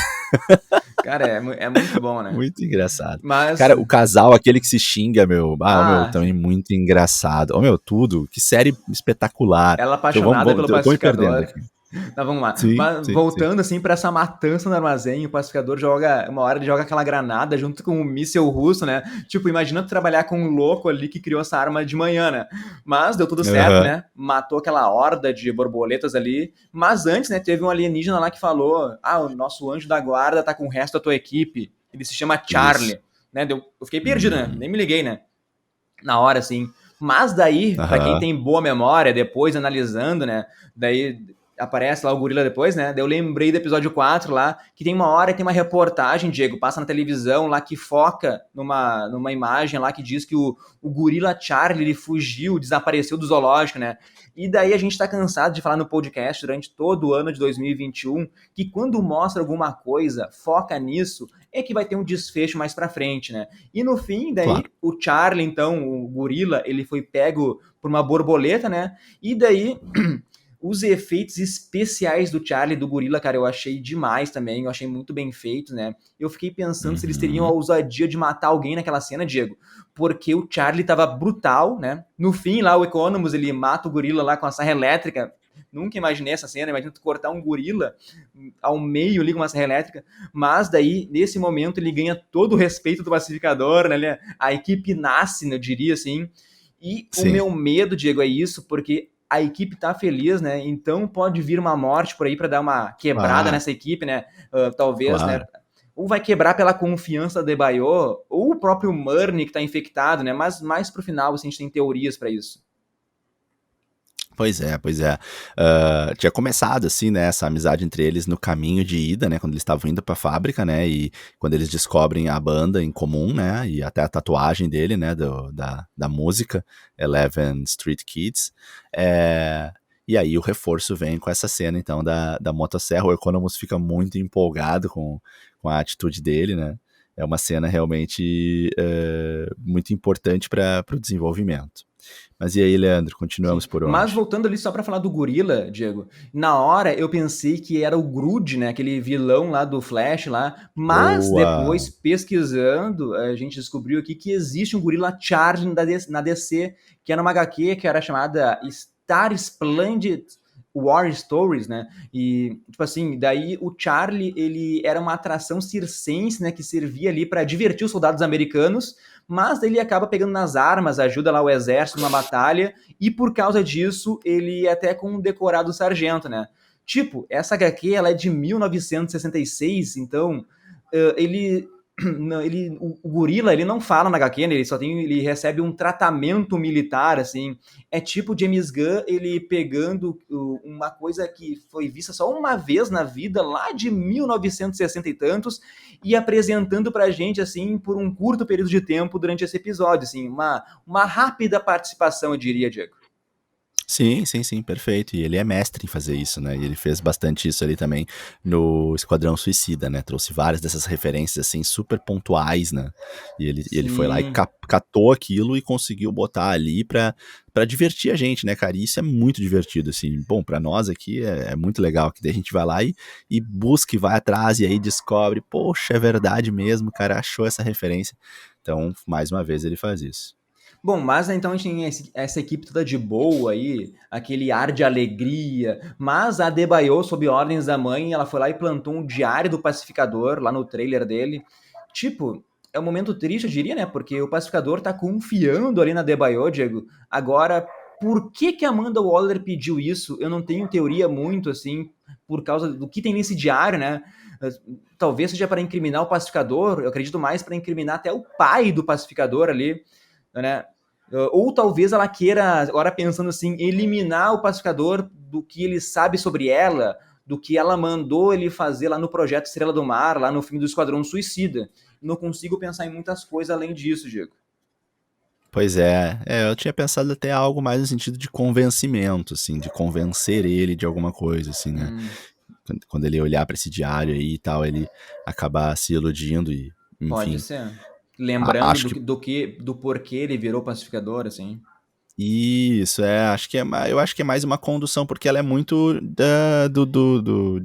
[SPEAKER 2] Cara, é muito bom, né?
[SPEAKER 1] Muito engraçado.
[SPEAKER 2] Mas,
[SPEAKER 1] Cara, o casal, aquele que se xinga, meu, ah, meu,
[SPEAKER 2] ah,
[SPEAKER 1] também muito engraçado. Ó, meu, tudo, que série espetacular.
[SPEAKER 2] ela
[SPEAKER 1] Então
[SPEAKER 2] apaixonada pelo
[SPEAKER 1] eu tô me perdendo
[SPEAKER 2] pacificador.
[SPEAKER 1] aqui.
[SPEAKER 2] Tá, vamos lá.
[SPEAKER 1] Sim,
[SPEAKER 2] Mas
[SPEAKER 1] sim, sim.
[SPEAKER 2] voltando assim pra essa matança no armazém, o pacificador joga, uma hora ele joga aquela granada junto com o míssil russo, né? Tipo, imagina tu trabalhar com um louco ali que criou essa arma de manhã, né? Mas deu tudo certo,
[SPEAKER 1] Aham.
[SPEAKER 2] né? Matou aquela horda de borboletas ali. Mas antes, né, teve um alienígena lá que falou: "Ah, o nosso anjo da guarda tá com o resto da tua equipe. Ele se chama
[SPEAKER 1] Isso.
[SPEAKER 2] Charlie", né? Eu fiquei perdido, né? Nem me liguei, né? Na hora, assim. Mas daí, para quem
[SPEAKER 1] Aham.
[SPEAKER 2] tem boa memória, depois analisando, né? Daí aparece lá o gorila depois, né? Daí eu lembrei do episódio 4 lá, que tem uma hora que tem uma reportagem, Diego, passa na televisão lá que foca numa imagem lá que diz que o gorila Charlie ele fugiu, desapareceu do zoológico, né? E daí a gente tá cansado de falar no podcast durante todo o ano de 2021 que quando mostra alguma coisa, foca nisso, é que vai ter um desfecho mais pra frente, né? E no fim, daí,
[SPEAKER 1] Claro.
[SPEAKER 2] o Charlie, então, o gorila, ele foi pego por uma borboleta, né? E daí, Os efeitos especiais do Charlie e do gorila, cara, eu achei demais também. Eu achei muito bem feito, né? Eu fiquei pensando se eles teriam a
[SPEAKER 1] Uhum.
[SPEAKER 2] ousadia de matar alguém naquela cena, Diego. Porque o Charlie tava brutal, né? No fim, lá, o Economus, ele mata o gorila lá com a serra elétrica. Nunca imaginei essa cena. Imagina tu cortar um gorila ao meio ali com uma serra elétrica. Mas daí, nesse momento, ele ganha todo o respeito do pacificador, né? A equipe nasce, eu diria assim. E o
[SPEAKER 1] Sim,
[SPEAKER 2] meu medo, Diego, é isso, porque a equipe tá feliz, né? Então pode vir uma morte por aí para dar uma quebrada
[SPEAKER 1] claro,
[SPEAKER 2] nessa equipe, né? Talvez, né?
[SPEAKER 1] claro.
[SPEAKER 2] Ou vai quebrar pela confiança da Debaio, ou o próprio Murney que tá infectado, né? Mas mais pro final, assim, a gente tem teorias para isso.
[SPEAKER 1] Pois é, pois é. Tinha começado, assim, né, essa amizade entre eles no caminho de ida, né, quando eles estavam indo pra fábrica, né, e quando eles descobrem a banda em comum, né, e até a tatuagem dele, né, da música, Eleven Street Kids. É, e aí o reforço vem com essa cena, então, da motosserra. O Economus fica muito empolgado com a atitude dele, né. É uma cena realmente muito importante para o desenvolvimento. Mas e aí, Leandro,
[SPEAKER 2] Sim,
[SPEAKER 1] continuamos por
[SPEAKER 2] mas
[SPEAKER 1] onde?
[SPEAKER 2] voltando ali só pra falar do gorila, Diego, na hora eu pensei que era o Groot, né, aquele vilão lá do Flash lá, mas
[SPEAKER 1] Boa!
[SPEAKER 2] depois pesquisando, a gente descobriu aqui que existe um gorila Charge na DC, que era uma HQ que era chamada Star Splendid War Stories, né? E tipo assim, daí o Charlie, ele era uma atração circense, né, que servia ali pra divertir os soldados americanos, mas ele acaba pegando nas armas, ajuda lá o exército numa batalha e por causa disso, ele é até com um decorado sargento, né? Tipo, essa HQ ela é de 1966, então ele não, o gorila ele não fala na HQ, né? Ele recebe um tratamento militar assim. É tipo James Gunn ele pegando uma coisa que foi vista só uma vez na vida lá de 1960 e tantos e apresentando pra gente assim por um curto período de tempo durante esse episódio, assim, uma rápida participação, eu diria, Diego.
[SPEAKER 1] Sim, sim, sim, perfeito. E ele é mestre em fazer isso, né? E ele fez bastante isso ali também no Esquadrão Suicida, né? Trouxe várias dessas referências, assim, super pontuais, né? E ele foi lá e
[SPEAKER 2] Sim.
[SPEAKER 1] catou aquilo e conseguiu botar ali pra divertir a gente, né, cara? E isso é muito divertido, assim. Bom, pra nós aqui é muito legal, que daí a gente vai lá e busca e vai atrás e aí descobre, poxa, é verdade mesmo, o cara achou essa referência. Então, mais uma vez, ele faz isso.
[SPEAKER 2] Bom, mas né, então a gente tem essa equipe toda de boa aí, aquele ar de alegria, mas a Adebayo, sob ordens da mãe, ela foi lá e plantou um diário do pacificador lá no trailer dele. Tipo, é um momento triste, eu diria, né? Porque o pacificador tá confiando ali na Adebayo, Diego. Agora, por que que a Amanda Waller pediu isso? Eu não tenho teoria muito, assim, por causa do que tem nesse diário, né? Talvez seja para incriminar o pacificador, eu acredito mais para incriminar até o pai do pacificador ali, né? Ou talvez ela queira, agora pensando assim, eliminar o pacificador do que ele sabe sobre ela, do que ela mandou ele fazer lá no projeto Estrela do Mar, lá no filme do Esquadrão Suicida. Não consigo pensar em muitas coisas além disso, Diego.
[SPEAKER 1] Pois é, eu tinha pensado até algo mais no sentido de convencimento, assim, de convencer ele de alguma coisa, assim, né?
[SPEAKER 2] Hum,
[SPEAKER 1] Quando ele olhar para esse diário aí e tal, ele acabar se iludindo e,
[SPEAKER 2] pode
[SPEAKER 1] enfim,
[SPEAKER 2] ser. Lembrando
[SPEAKER 1] acho que
[SPEAKER 2] do porquê ele virou pacificador, assim.
[SPEAKER 1] isso, acho que eu acho que é mais uma condução, porque ela é muito do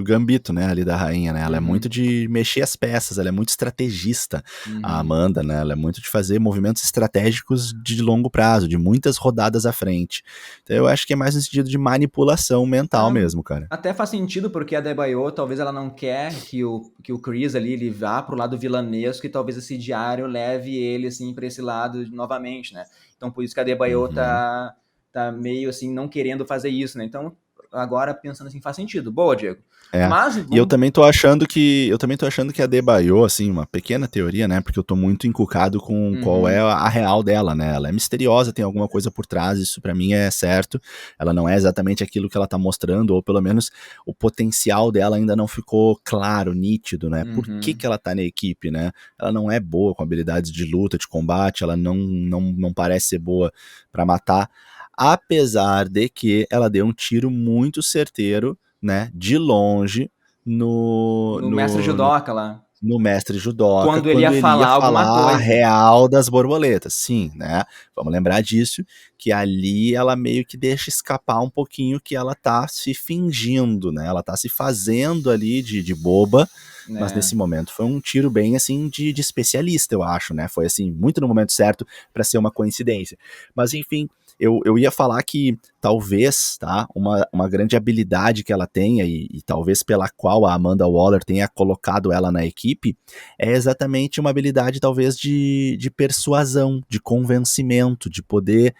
[SPEAKER 1] gambito, né, ali da rainha, né, ela é muito
[SPEAKER 2] Uhum,
[SPEAKER 1] de mexer as peças, ela é muito estrategista, a
[SPEAKER 2] uhum.
[SPEAKER 1] Amanda, né, ela é muito de fazer movimentos estratégicos de longo prazo, de muitas rodadas à frente, então eu acho que é mais no sentido de manipulação mental
[SPEAKER 2] Ah,
[SPEAKER 1] mesmo, cara.
[SPEAKER 2] até faz sentido, porque a Debaio, talvez ela não quer que o Chris ali ele vá pro lado vilanesco e talvez esse diário leve ele assim para esse lado novamente, né? Então por isso que a Debaio
[SPEAKER 1] Uhum.
[SPEAKER 2] tá meio assim não querendo fazer isso, né? Então agora pensando assim faz sentido. Boa, Diego.
[SPEAKER 1] É,
[SPEAKER 2] Mas
[SPEAKER 1] e eu
[SPEAKER 2] vamos.
[SPEAKER 1] também tô achando que a Adebayo, assim, uma pequena teoria, né, porque eu tô muito encucado com qual é
[SPEAKER 2] Uhum,
[SPEAKER 1] a real dela, né, ela é misteriosa, tem alguma coisa por trás, isso pra mim é certo, ela não é exatamente aquilo que ela tá mostrando, ou pelo menos o potencial dela ainda não ficou claro, nítido, né, por que
[SPEAKER 2] uhum.
[SPEAKER 1] que ela tá na equipe, né, ela não é boa com habilidades de luta, de combate, ela não parece ser boa pra matar, apesar de que ela deu um tiro muito certeiro, né, de longe no,
[SPEAKER 2] No mestre
[SPEAKER 1] no, no,
[SPEAKER 2] judoca lá.
[SPEAKER 1] no mestre Judoka,
[SPEAKER 2] Quando ele ia
[SPEAKER 1] quando ele
[SPEAKER 2] falar
[SPEAKER 1] ia
[SPEAKER 2] alguma
[SPEAKER 1] falar a
[SPEAKER 2] coisa.
[SPEAKER 1] real das borboletas. Sim, né? Vamos lembrar disso, que ali ela meio que deixa escapar um pouquinho que ela tá se fingindo, né? Ela tá se fazendo ali de boba, mas
[SPEAKER 2] Né?
[SPEAKER 1] nesse momento foi um tiro bem assim de especialista, eu acho, né? Foi assim, muito no momento certo para ser uma coincidência. Mas enfim, eu ia falar que talvez, tá, uma grande habilidade que ela tenha e talvez pela qual a Amanda Waller tenha colocado ela na equipe, é exatamente uma habilidade talvez de persuasão, de convencimento, de poder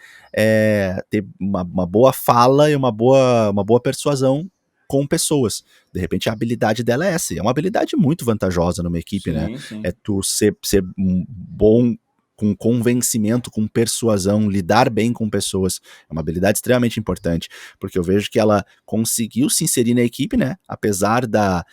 [SPEAKER 1] ter uma boa fala e uma boa persuasão com pessoas. De repente a habilidade dela é essa, e é uma habilidade muito vantajosa numa equipe, né?
[SPEAKER 2] Sim, sim.
[SPEAKER 1] É tu ser um bom com convencimento, com persuasão, lidar bem com pessoas. É uma habilidade extremamente importante, porque eu vejo que ela conseguiu se inserir na equipe, né? Apesar da,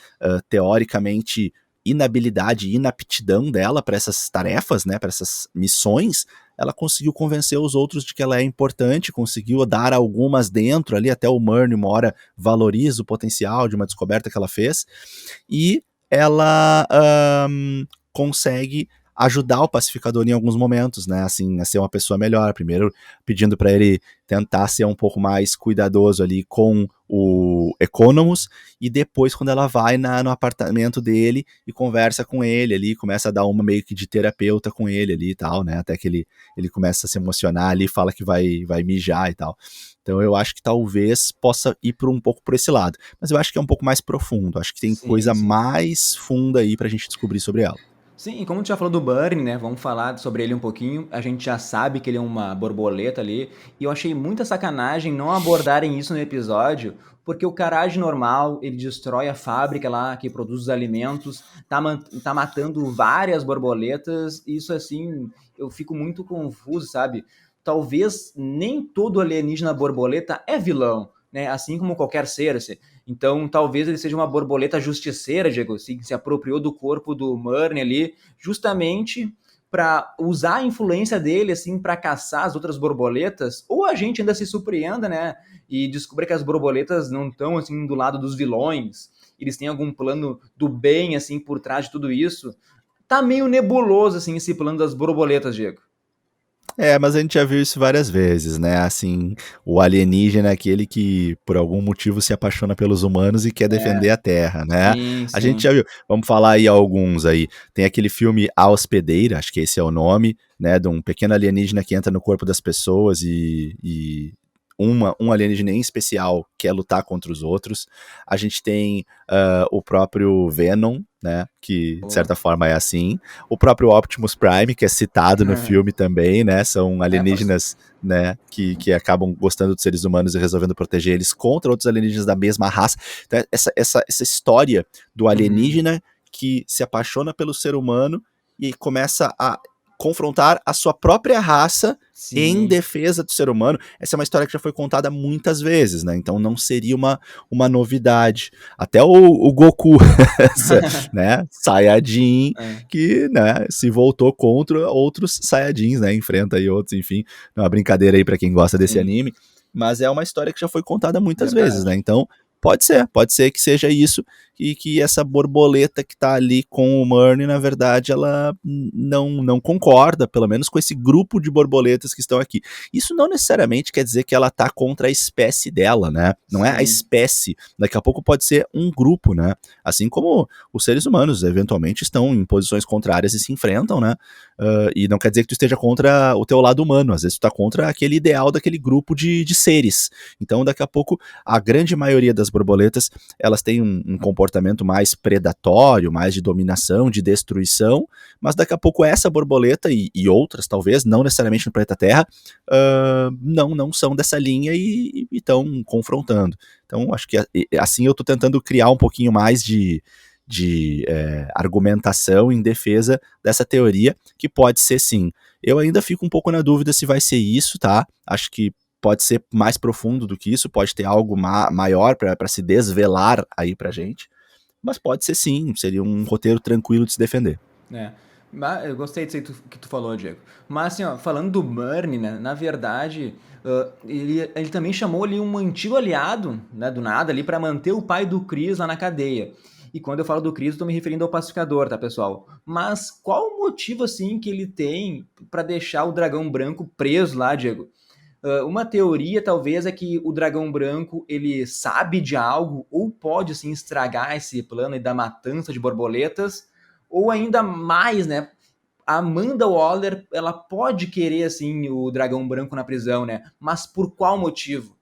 [SPEAKER 1] teoricamente, inabilidade e inaptidão dela para essas tarefas, né? Para essas missões, ela conseguiu convencer os outros de que ela é importante, conseguiu dar algumas dentro ali, até o Murney uma hora valoriza o potencial de uma descoberta que ela fez, e ela consegue ajudar o pacificador em alguns momentos, né, assim, a ser uma pessoa melhor, primeiro pedindo para ele tentar ser um pouco mais cuidadoso ali com o Economus, e depois quando ela vai no apartamento dele e conversa com ele ali, começa a dar uma meio que de terapeuta com ele ali e tal, né, até que ele começa a se emocionar ali, fala que vai mijar e tal. Então eu acho que talvez possa ir um pouco por esse lado, mas eu acho que é um pouco mais profundo, acho que tem
[SPEAKER 2] Sim,
[SPEAKER 1] coisa
[SPEAKER 2] sim.
[SPEAKER 1] mais funda aí pra gente descobrir sobre ela.
[SPEAKER 2] Sim, e como tu já falou do Burn, né? Vamos falar sobre ele um pouquinho. A gente já sabe que ele é uma borboleta ali. E eu achei muita sacanagem não abordarem isso no episódio, porque o cara age normal, ele destrói a fábrica lá que produz os alimentos, tá matando várias borboletas. Isso assim, eu fico muito confuso, sabe? Talvez nem todo alienígena borboleta é vilão, né? Assim como qualquer ser, assim. Então, talvez ele seja uma borboleta justiceira, Diego, se apropriou do corpo do Murney ali, justamente para usar a influência dele assim para caçar as outras borboletas, ou a gente ainda se surpreenda, né, e descobrir que as borboletas não estão assim do lado dos vilões, eles têm algum plano do bem assim por trás de tudo isso. Tá meio nebuloso assim esse plano das borboletas, Diego.
[SPEAKER 1] É, mas a gente já viu isso várias vezes, né? Assim, o alienígena é aquele que, por algum motivo, se apaixona pelos humanos e quer defender a Terra, né?
[SPEAKER 2] Sim,
[SPEAKER 1] A gente
[SPEAKER 2] sim.
[SPEAKER 1] já viu. Vamos falar aí alguns aí. Tem aquele filme A Hospedeira, acho que esse é o nome, né? De um pequeno alienígena que entra no corpo das pessoas e um alienígena em especial quer lutar contra os outros. A gente tem o próprio Venom, né? Que de
[SPEAKER 2] Boa.
[SPEAKER 1] certa forma é assim. O próprio Optimus Prime, que é citado no filme também, né? São alienígenas, né? Que acabam gostando dos seres humanos e resolvendo proteger eles contra outros alienígenas da mesma raça. Então, essa história do
[SPEAKER 2] Uhum.
[SPEAKER 1] alienígena que se apaixona pelo ser humano e começa a confrontar a sua própria raça em
[SPEAKER 2] Sim.
[SPEAKER 1] defesa do ser humano. Essa é uma história que já foi contada muitas vezes, né? Então não seria uma novidade. Até o Goku, né? Saiyajin,
[SPEAKER 2] É.
[SPEAKER 1] que, né, se voltou contra outros Saiyajins, né? Enfrenta aí outros, enfim. É uma brincadeira aí para quem gosta desse
[SPEAKER 2] Sim,
[SPEAKER 1] anime. Mas é uma história que já foi contada muitas vezes, né?
[SPEAKER 2] verdade.
[SPEAKER 1] Então, pode ser que seja isso, e que essa borboleta que tá ali com o Murney, na verdade, ela não concorda, pelo menos com esse grupo de borboletas que estão aqui. Isso não necessariamente quer dizer que ela tá contra a espécie dela, né? Não é a
[SPEAKER 2] Sim.
[SPEAKER 1] espécie. Daqui a pouco pode ser um grupo, né? Assim como os seres humanos, eventualmente, estão em posições contrárias e se enfrentam, né? E não quer dizer que tu esteja contra o teu lado humano, às vezes tu tá contra aquele ideal daquele grupo de seres. Então, daqui a pouco, a grande maioria das borboletas, elas têm um comportamento mais predatório, mais de dominação, de destruição, mas daqui a pouco essa borboleta e outras, talvez, não necessariamente no planeta Terra, não são dessa linha e estão confrontando. Então, acho que assim eu estou tentando criar um pouquinho mais de argumentação em defesa dessa teoria, que pode ser sim. Eu ainda fico um pouco na dúvida se vai ser isso, tá? Acho que pode ser mais profundo do que isso, pode ter algo maior para se desvelar aí pra gente, mas pode ser sim, seria um roteiro tranquilo de se defender.
[SPEAKER 2] É. Mas eu gostei disso aí que tu falou, Diego. Mas assim, ó, falando do Burn, né, na verdade, ele também chamou ali um antigo aliado, né, do nada ali para manter o pai do Chris lá na cadeia. E quando eu falo do Chris, eu tô me referindo ao pacificador, tá, pessoal? Mas qual o motivo, assim, que ele tem para deixar o dragão branco preso lá, Diego? Uma teoria, talvez, é que o dragão branco, ele sabe de algo, ou pode, assim, estragar esse plano da matança de borboletas, ou ainda mais, né? A Amanda Waller, ela pode querer, assim, o dragão branco na prisão, né? Mas por qual motivo?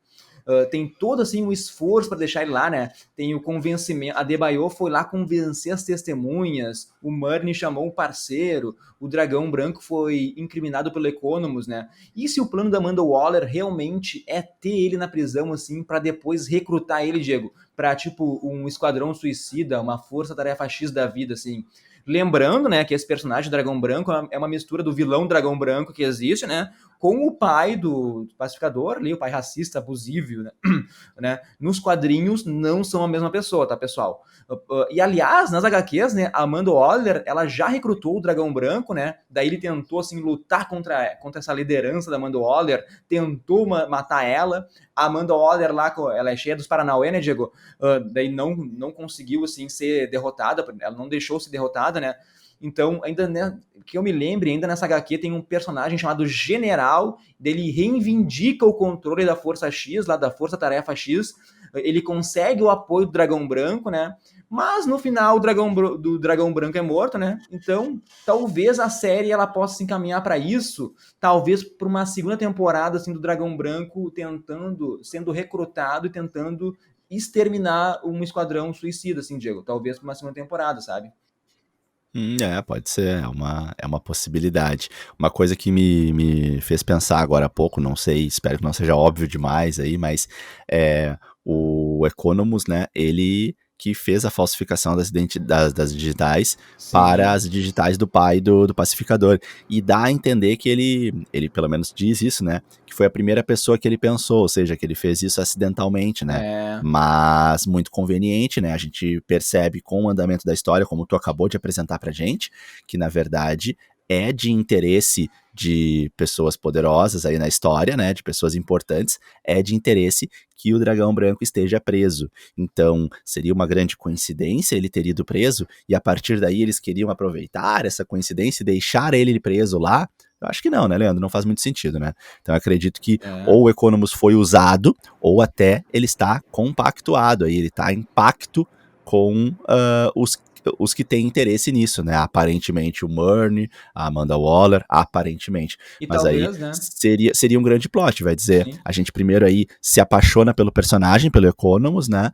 [SPEAKER 2] Tem todo assim um esforço para deixar ele lá, né? Tem o convencimento. A Debaio foi lá convencer as testemunhas. O Murney chamou um parceiro. O Dragão Branco foi incriminado pelo Economus, né? E se o plano da Amanda Waller realmente é ter ele na prisão, assim, para depois recrutar ele, Diego, para tipo um esquadrão suicida, uma força-tarefa X da vida, assim. Lembrando, né, que esse personagem Dragão Branco é uma mistura do vilão Dragão Branco que existe, né, com o pai do pacificador ali, o pai racista, abusivo, né? né? Nos quadrinhos não são a mesma pessoa, tá, pessoal? E aliás, nas HQs, né, a Amanda Waller, ela já recrutou o Dragão Branco, né? Daí ele tentou assim lutar contra essa liderança da Amanda Waller, tentou matar ela. A Amanda Waller lá, ela é cheia dos Paranauê, né, Diego? Daí não conseguiu assim ser derrotada, ela não deixou ser derrotada, né? Então, ainda que eu me lembre, ainda nessa HQ tem um personagem chamado General, dele reivindica o controle da Força X, lá da Força Tarefa X, ele consegue o apoio do Dragão Branco, né? Mas no final do Dragão Branco é morto, né? Então, talvez a série ela possa se encaminhar para isso, talvez para uma segunda temporada assim do Dragão Branco sendo recrutado e tentando exterminar um esquadrão suicida, assim, Diego. Talvez para uma segunda temporada, sabe?
[SPEAKER 1] Pode ser, é uma possibilidade. Uma coisa que me fez pensar agora há pouco, não sei, espero que não seja óbvio demais aí, mas o Economus, né, ele que fez a falsificação das digitais para
[SPEAKER 2] Sim.
[SPEAKER 1] as digitais do pai do pacificador. E dá a entender que ele pelo menos diz isso, né, que foi a primeira pessoa que ele pensou, ou seja, que ele fez isso acidentalmente, né,
[SPEAKER 2] É.
[SPEAKER 1] mas muito conveniente, né? A gente percebe com o andamento da história, como tu acabou de apresentar pra gente, que na verdade é de interesse de pessoas poderosas aí na história, né? De pessoas importantes, é de interesse que o dragão branco esteja preso. Então, seria uma grande coincidência ele ter ido preso, e a partir daí eles queriam aproveitar essa coincidência e deixar ele preso lá. Eu acho que não, né, Leandro? Não faz muito sentido, né? Então eu acredito que
[SPEAKER 2] É.
[SPEAKER 1] ou o Economus foi usado, ou até ele está compactuado, aí ele está em pacto com os que têm interesse nisso, né? Aparentemente o Murney, a Amanda Waller, aparentemente.
[SPEAKER 2] E
[SPEAKER 1] Mas aí
[SPEAKER 2] talvez, né?
[SPEAKER 1] seria um grande plot, vai dizer.
[SPEAKER 2] Sim.
[SPEAKER 1] A gente primeiro aí se apaixona pelo personagem, pelo Economus, né?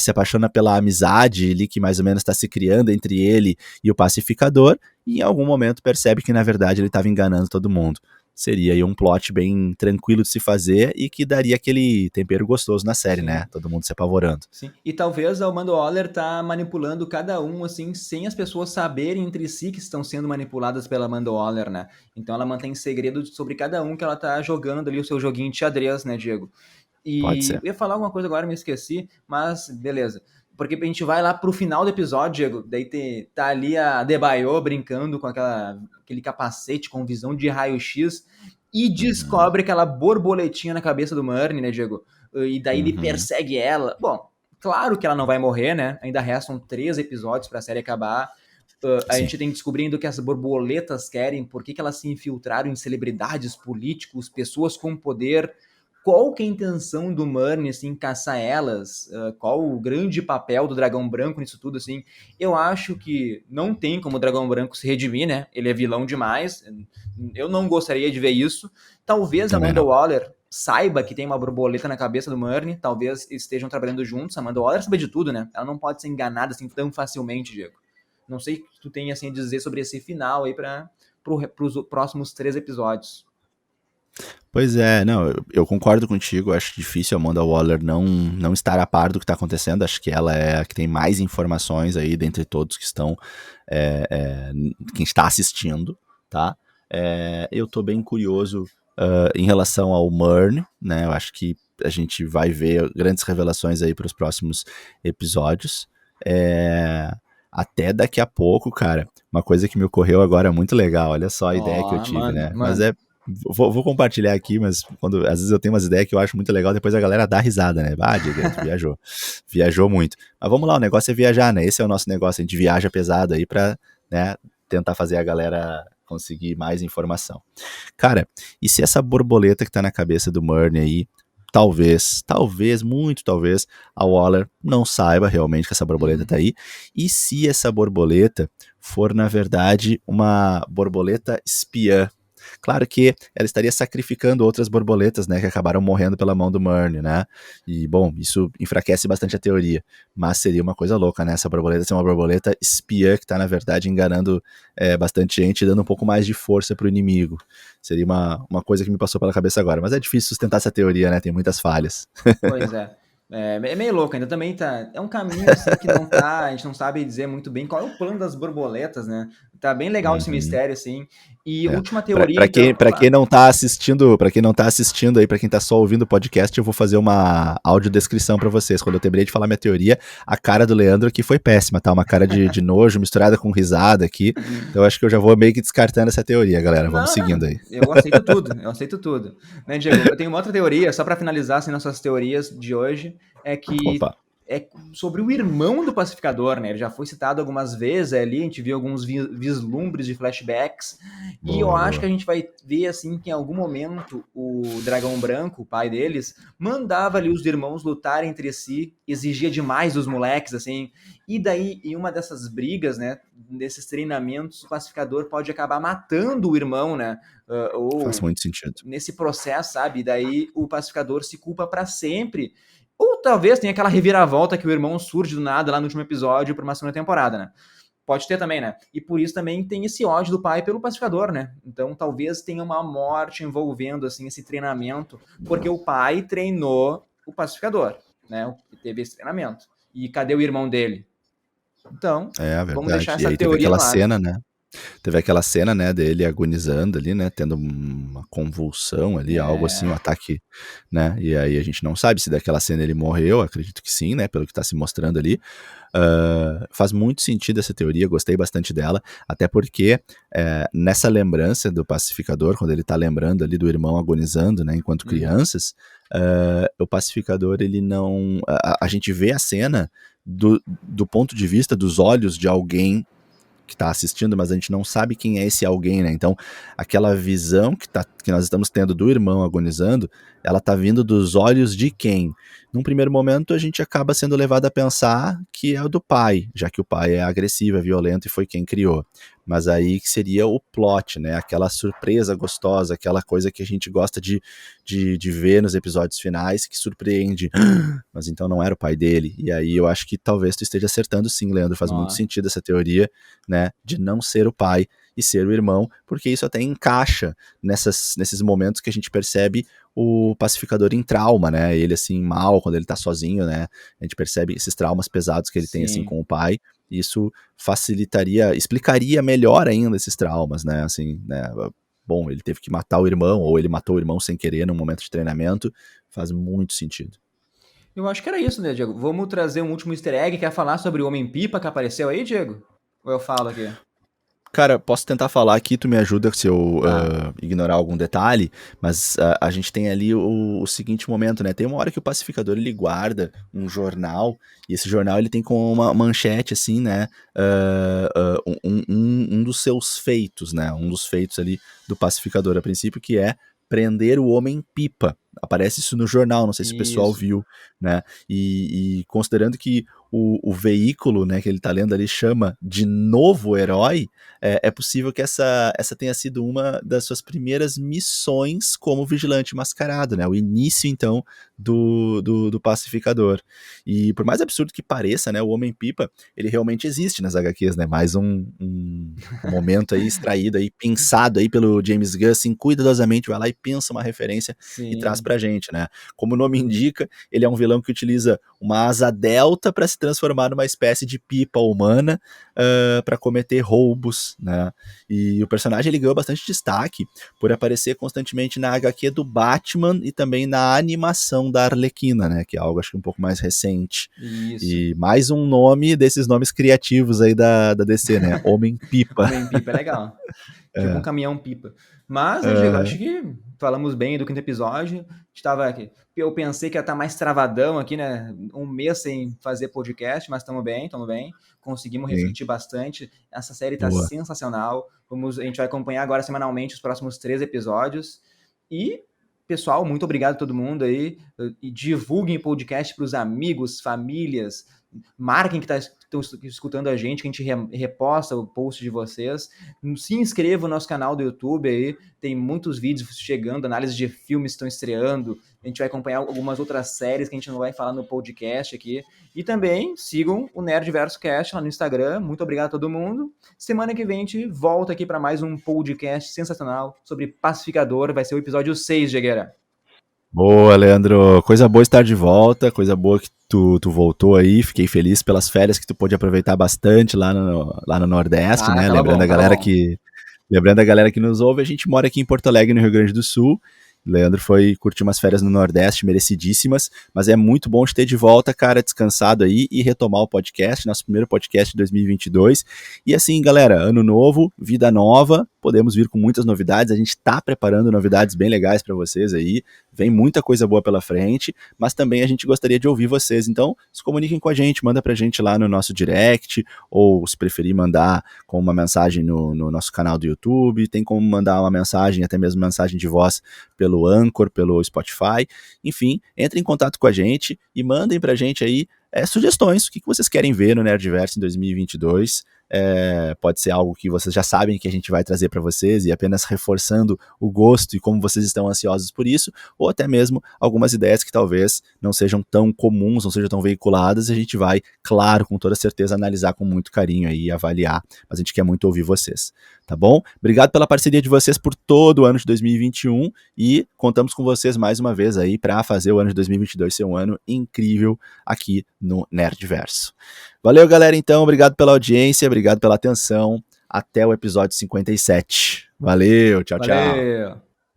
[SPEAKER 1] Se apaixona pela amizade ali que mais ou menos está se criando entre ele e o pacificador, e em algum momento percebe que na verdade ele estava enganando todo mundo. Seria aí um plot bem tranquilo de se fazer e que daria aquele tempero gostoso na série,
[SPEAKER 2] Sim.
[SPEAKER 1] né? Todo mundo se apavorando.
[SPEAKER 2] Sim. E talvez a Amanda Waller tá manipulando cada um, assim, sem as pessoas saberem entre si que estão sendo manipuladas pela Amanda Waller, né? Então ela mantém segredo sobre cada um que ela tá jogando ali o seu joguinho de xadrez, né, Diego?
[SPEAKER 1] Pode
[SPEAKER 2] E
[SPEAKER 1] ser.
[SPEAKER 2] eu ia falar alguma coisa agora, me esqueci, mas beleza. Porque a gente vai lá pro final do episódio, Diego, daí tá ali a Debaio brincando com aquele capacete com visão de raio-x e
[SPEAKER 1] Uhum,
[SPEAKER 2] descobre aquela borboletinha na cabeça do Murney, né, Diego? E daí ele
[SPEAKER 1] uhum.
[SPEAKER 2] persegue ela. Bom, claro que ela não vai morrer, né? Ainda restam 3 episódios pra série acabar. A
[SPEAKER 1] Sim.
[SPEAKER 2] gente tem descobrindo o que as borboletas querem, por que elas se infiltraram em celebridades, políticos, pessoas com poder, qual que é a intenção do Murney, assim, caçar elas, qual o grande papel do Dragão Branco nisso tudo, assim. Eu acho que não tem como o Dragão Branco se redimir, né? Ele é vilão demais. Eu não gostaria de ver isso. Talvez a
[SPEAKER 1] Também
[SPEAKER 2] Amanda
[SPEAKER 1] não.
[SPEAKER 2] Waller saiba que tem uma borboleta na cabeça do Murney, talvez estejam trabalhando juntos. A Amanda Waller sabe de tudo, né? Ela não pode ser enganada assim tão facilmente, Diego. Não sei o que tu tem assim a dizer sobre esse final aí para os próximos 3 episódios.
[SPEAKER 1] Pois é, não, eu concordo contigo, acho difícil a Amanda Waller não estar a par do que está acontecendo, acho que ela é a que tem mais informações aí dentre todos que estão, quem está assistindo, tá? Eu tô bem curioso em relação ao Murn, né, eu acho que a gente vai ver grandes revelações aí para os próximos episódios, até daqui a pouco, cara, uma coisa que me ocorreu agora muito legal, olha só a ideia que eu
[SPEAKER 2] Ó,
[SPEAKER 1] tive,
[SPEAKER 2] manda,
[SPEAKER 1] né, mas
[SPEAKER 2] manda.
[SPEAKER 1] vou compartilhar aqui, mas às vezes eu tenho umas ideias que eu acho muito legal, depois a galera dá risada, né? Ah, Diego, tu viajou. Viajou muito. Mas vamos lá, o negócio é viajar, né? Esse é o nosso negócio, a gente viaja pesado aí pra, né, tentar fazer a galera conseguir mais informação. Cara, e se essa borboleta que tá na cabeça do Murney aí, talvez, muito talvez, a Waller não saiba realmente que essa borboleta tá aí, e se essa borboleta for, na verdade, uma borboleta espiã? Claro que ela estaria sacrificando outras borboletas, né, que acabaram morrendo pela mão do Murney, né? E, bom, isso enfraquece bastante a teoria, mas seria uma coisa louca, né? Essa borboleta ser uma borboleta espiã que tá, na verdade, enganando bastante gente, dando um pouco mais de força pro inimigo. Seria uma coisa que me passou pela cabeça agora, mas é difícil sustentar essa teoria, né? Tem muitas falhas.
[SPEAKER 2] Pois é. É meio louco, ainda também tá. É um caminho assim que não tá. A gente não sabe dizer muito bem qual é o plano das borboletas, né? Tá bem legal esse
[SPEAKER 1] Uhum.
[SPEAKER 2] mistério, assim. E
[SPEAKER 1] É.
[SPEAKER 2] última teoria, então.
[SPEAKER 1] Pra quem não tá assistindo, aí, pra quem tá só ouvindo o podcast, eu vou fazer uma audiodescrição pra vocês. Quando eu terminei de falar minha teoria, a cara do Leandro aqui foi péssima, tá? Uma cara de nojo misturada com risada aqui. Então eu acho que eu já vou meio que descartando essa teoria, galera. Vamos
[SPEAKER 2] Não,
[SPEAKER 1] seguindo aí.
[SPEAKER 2] eu aceito tudo, eu aceito tudo. Né, Diego? Eu tenho uma outra teoria, só para finalizar assim, nossas teorias de hoje, é que
[SPEAKER 1] Opa.
[SPEAKER 2] é sobre o irmão do pacificador, né? Ele já foi citado algumas vezes ali, a gente viu alguns vislumbres de flashbacks, e eu
[SPEAKER 1] Boa,
[SPEAKER 2] acho que
[SPEAKER 1] boa.
[SPEAKER 2] a gente vai ver assim que em algum momento o Dragão Branco, o pai deles, mandava ali os irmãos lutarem entre si, exigia demais dos moleques, assim, e daí em uma dessas brigas, né, nesses treinamentos, o pacificador pode acabar matando o irmão, né?
[SPEAKER 1] Faz
[SPEAKER 2] Ou
[SPEAKER 1] muito sentido.
[SPEAKER 2] nesse processo, sabe? E daí o pacificador se culpa para sempre. Ou talvez tenha aquela reviravolta que o irmão surge do nada lá no último episódio para uma segunda temporada, né? Pode ter também, né? E por isso também tem esse ódio do pai pelo pacificador, né? Então talvez tenha uma morte envolvendo assim esse treinamento, porque o pai treinou o pacificador, né? Teve esse treinamento. E cadê o irmão dele? Então,
[SPEAKER 1] É a
[SPEAKER 2] vamos deixar
[SPEAKER 1] verdade. E
[SPEAKER 2] essa
[SPEAKER 1] aí teve
[SPEAKER 2] teoria
[SPEAKER 1] aquela
[SPEAKER 2] no ar.
[SPEAKER 1] cena, né? Teve aquela cena, né, dele agonizando ali, né, tendo uma convulsão ali, algo assim, um
[SPEAKER 2] É,
[SPEAKER 1] ataque, né, e aí a gente não sabe se daquela cena ele morreu, acredito que sim, né, pelo que tá se mostrando ali. Faz muito sentido essa teoria, gostei bastante dela, até porque nessa lembrança do pacificador, quando ele tá lembrando ali do irmão agonizando, né, enquanto crianças, o pacificador, ele não... A gente vê a cena do ponto de vista dos olhos de alguém que está assistindo, mas a gente não sabe quem é esse alguém, né? Então, aquela visão que nós estamos tendo do irmão agonizando, ela tá vindo dos olhos de quem? Num primeiro momento, a gente acaba sendo levado a pensar que é o do pai, já que o pai é agressivo, é violento e foi quem criou. Mas aí que seria o plot, né? Aquela surpresa gostosa, aquela coisa que a gente gosta de ver nos episódios finais, que surpreende. Mas então não era o pai dele. E aí eu acho que talvez tu esteja acertando sim, Leandro. Faz muito
[SPEAKER 2] ó,
[SPEAKER 1] sentido essa teoria, né, de não ser o pai e ser o irmão, porque isso até encaixa nesses momentos que a gente percebe o pacificador em trauma, né, ele assim, mal, quando ele tá sozinho, né, a gente percebe esses traumas pesados que ele tem assim
[SPEAKER 2] sim.
[SPEAKER 1] com o pai, e isso explicaria melhor ainda esses traumas, né, assim, né, bom, ele teve que matar o irmão, ou ele matou o irmão sem querer num momento de treinamento, faz muito sentido.
[SPEAKER 2] Eu acho que era isso, né, Diego? Vamos trazer um último easter egg. Quer falar sobre o Homem-Pipa que apareceu aí, Diego? Ou eu falo aqui?
[SPEAKER 1] Cara, posso tentar falar aqui, tu me ajuda se eu
[SPEAKER 2] Tá.
[SPEAKER 1] ignorar algum detalhe, mas a gente tem ali o seguinte momento, né? Tem uma hora que o pacificador ele guarda um jornal, e esse jornal ele tem com uma manchete assim, né? Um dos seus feitos, né? Um dos feitos ali do pacificador a princípio, que é prender o Homem-Pipa. Aparece isso no jornal, não sei se o pessoal
[SPEAKER 2] Isso.
[SPEAKER 1] viu, né? E considerando que o veículo, né, que ele tá lendo ali chama de Novo Herói, é possível que essa tenha sido uma das suas primeiras missões como vigilante mascarado, né? O início, então, do pacificador. E por mais absurdo que pareça, né? O Homem-Pipa, ele realmente existe nas HQs, né? Mais um momento aí extraído aí, pensado aí pelo James Gunn, assim, cuidadosamente, vai lá e pensa uma referência e traz
[SPEAKER 2] Sim.
[SPEAKER 1] pra gente, né? Como o nome indica, ele é um vilão que utiliza uma asa delta para se transformar numa espécie de pipa humana para cometer roubos, né? E o personagem ele ganhou bastante destaque por aparecer constantemente na HQ do Batman e também na animação da Arlequina, né? Que é algo acho que um pouco mais recente.
[SPEAKER 2] Isso.
[SPEAKER 1] E mais um nome desses nomes criativos aí da DC, né? Homem-Pipa.
[SPEAKER 2] Homem-Pipa é legal. tipo um caminhão-pipa. Mas, né, Diego,
[SPEAKER 1] Aham.
[SPEAKER 2] acho que falamos bem do quinto episódio. A gente tava aqui. Eu pensei que ia estar mais travadão aqui, né? Um mês sem fazer podcast, mas estamos bem, estamos bem. Conseguimos
[SPEAKER 1] Sim,
[SPEAKER 2] refletir bastante. Essa série tá
[SPEAKER 1] boa.
[SPEAKER 2] sensacional. A gente vai acompanhar agora semanalmente os próximos 3 episódios. E, pessoal, muito obrigado a todo mundo aí. E divulguem o podcast para os amigos, famílias, marquem que estão escutando a gente, que a gente reposta o post de vocês. Se inscreva no nosso canal do YouTube aí, tem muitos vídeos chegando, análises de filmes que estão estreando. A gente vai acompanhar algumas outras séries que a gente não vai falar no podcast aqui. E também sigam o Nerdverso Cast lá no Instagram. Muito obrigado a todo mundo. Semana que vem a gente volta aqui para mais um podcast sensacional sobre Pacificador. Vai ser o episódio 6, Jegueira.
[SPEAKER 1] Boa, Leandro. Coisa boa estar de volta, coisa boa que tu voltou aí. Fiquei feliz pelas férias que tu pôde aproveitar bastante lá no Nordeste,
[SPEAKER 2] Ah,
[SPEAKER 1] né?
[SPEAKER 2] tava bom, tava bom.
[SPEAKER 1] Lembrando a galera que nos ouve, a gente mora aqui em Porto Alegre, no Rio Grande do Sul. Leandro foi curtir umas férias no Nordeste, merecidíssimas, mas é muito bom te ter de volta, cara, descansado aí e retomar o podcast, nosso primeiro podcast de 2022. E assim, galera, ano novo, vida nova, podemos vir com muitas novidades, a gente tá preparando novidades bem legais para vocês aí, vem muita coisa boa pela frente, mas também a gente gostaria de ouvir vocês, então se comuniquem com a gente, manda pra gente lá no nosso direct, ou se preferir mandar com uma mensagem no nosso canal do YouTube, tem como mandar uma mensagem, até mesmo mensagem de voz pelo Anchor, pelo Spotify, enfim, entrem em contato com a gente e mandem pra gente aí sugestões, o que vocês querem ver no Nerdverso em 2022, pode ser algo que vocês já sabem que a gente vai trazer para vocês e apenas reforçando o gosto e como vocês estão ansiosos por isso, ou até mesmo algumas ideias que talvez não sejam tão comuns, não sejam tão veiculadas, e a gente vai, claro, com toda certeza, analisar com muito carinho aí e avaliar, mas a gente quer muito ouvir vocês, tá bom? Obrigado pela parceria de vocês por todo o ano de 2021 e contamos com vocês mais uma vez aí para fazer o ano de 2022 ser um ano incrível aqui no Nerdverso. Valeu, galera, então. Obrigado pela audiência, obrigado pela atenção. Até o episódio 57. Valeu, tchau, tchau.
[SPEAKER 2] Valeu!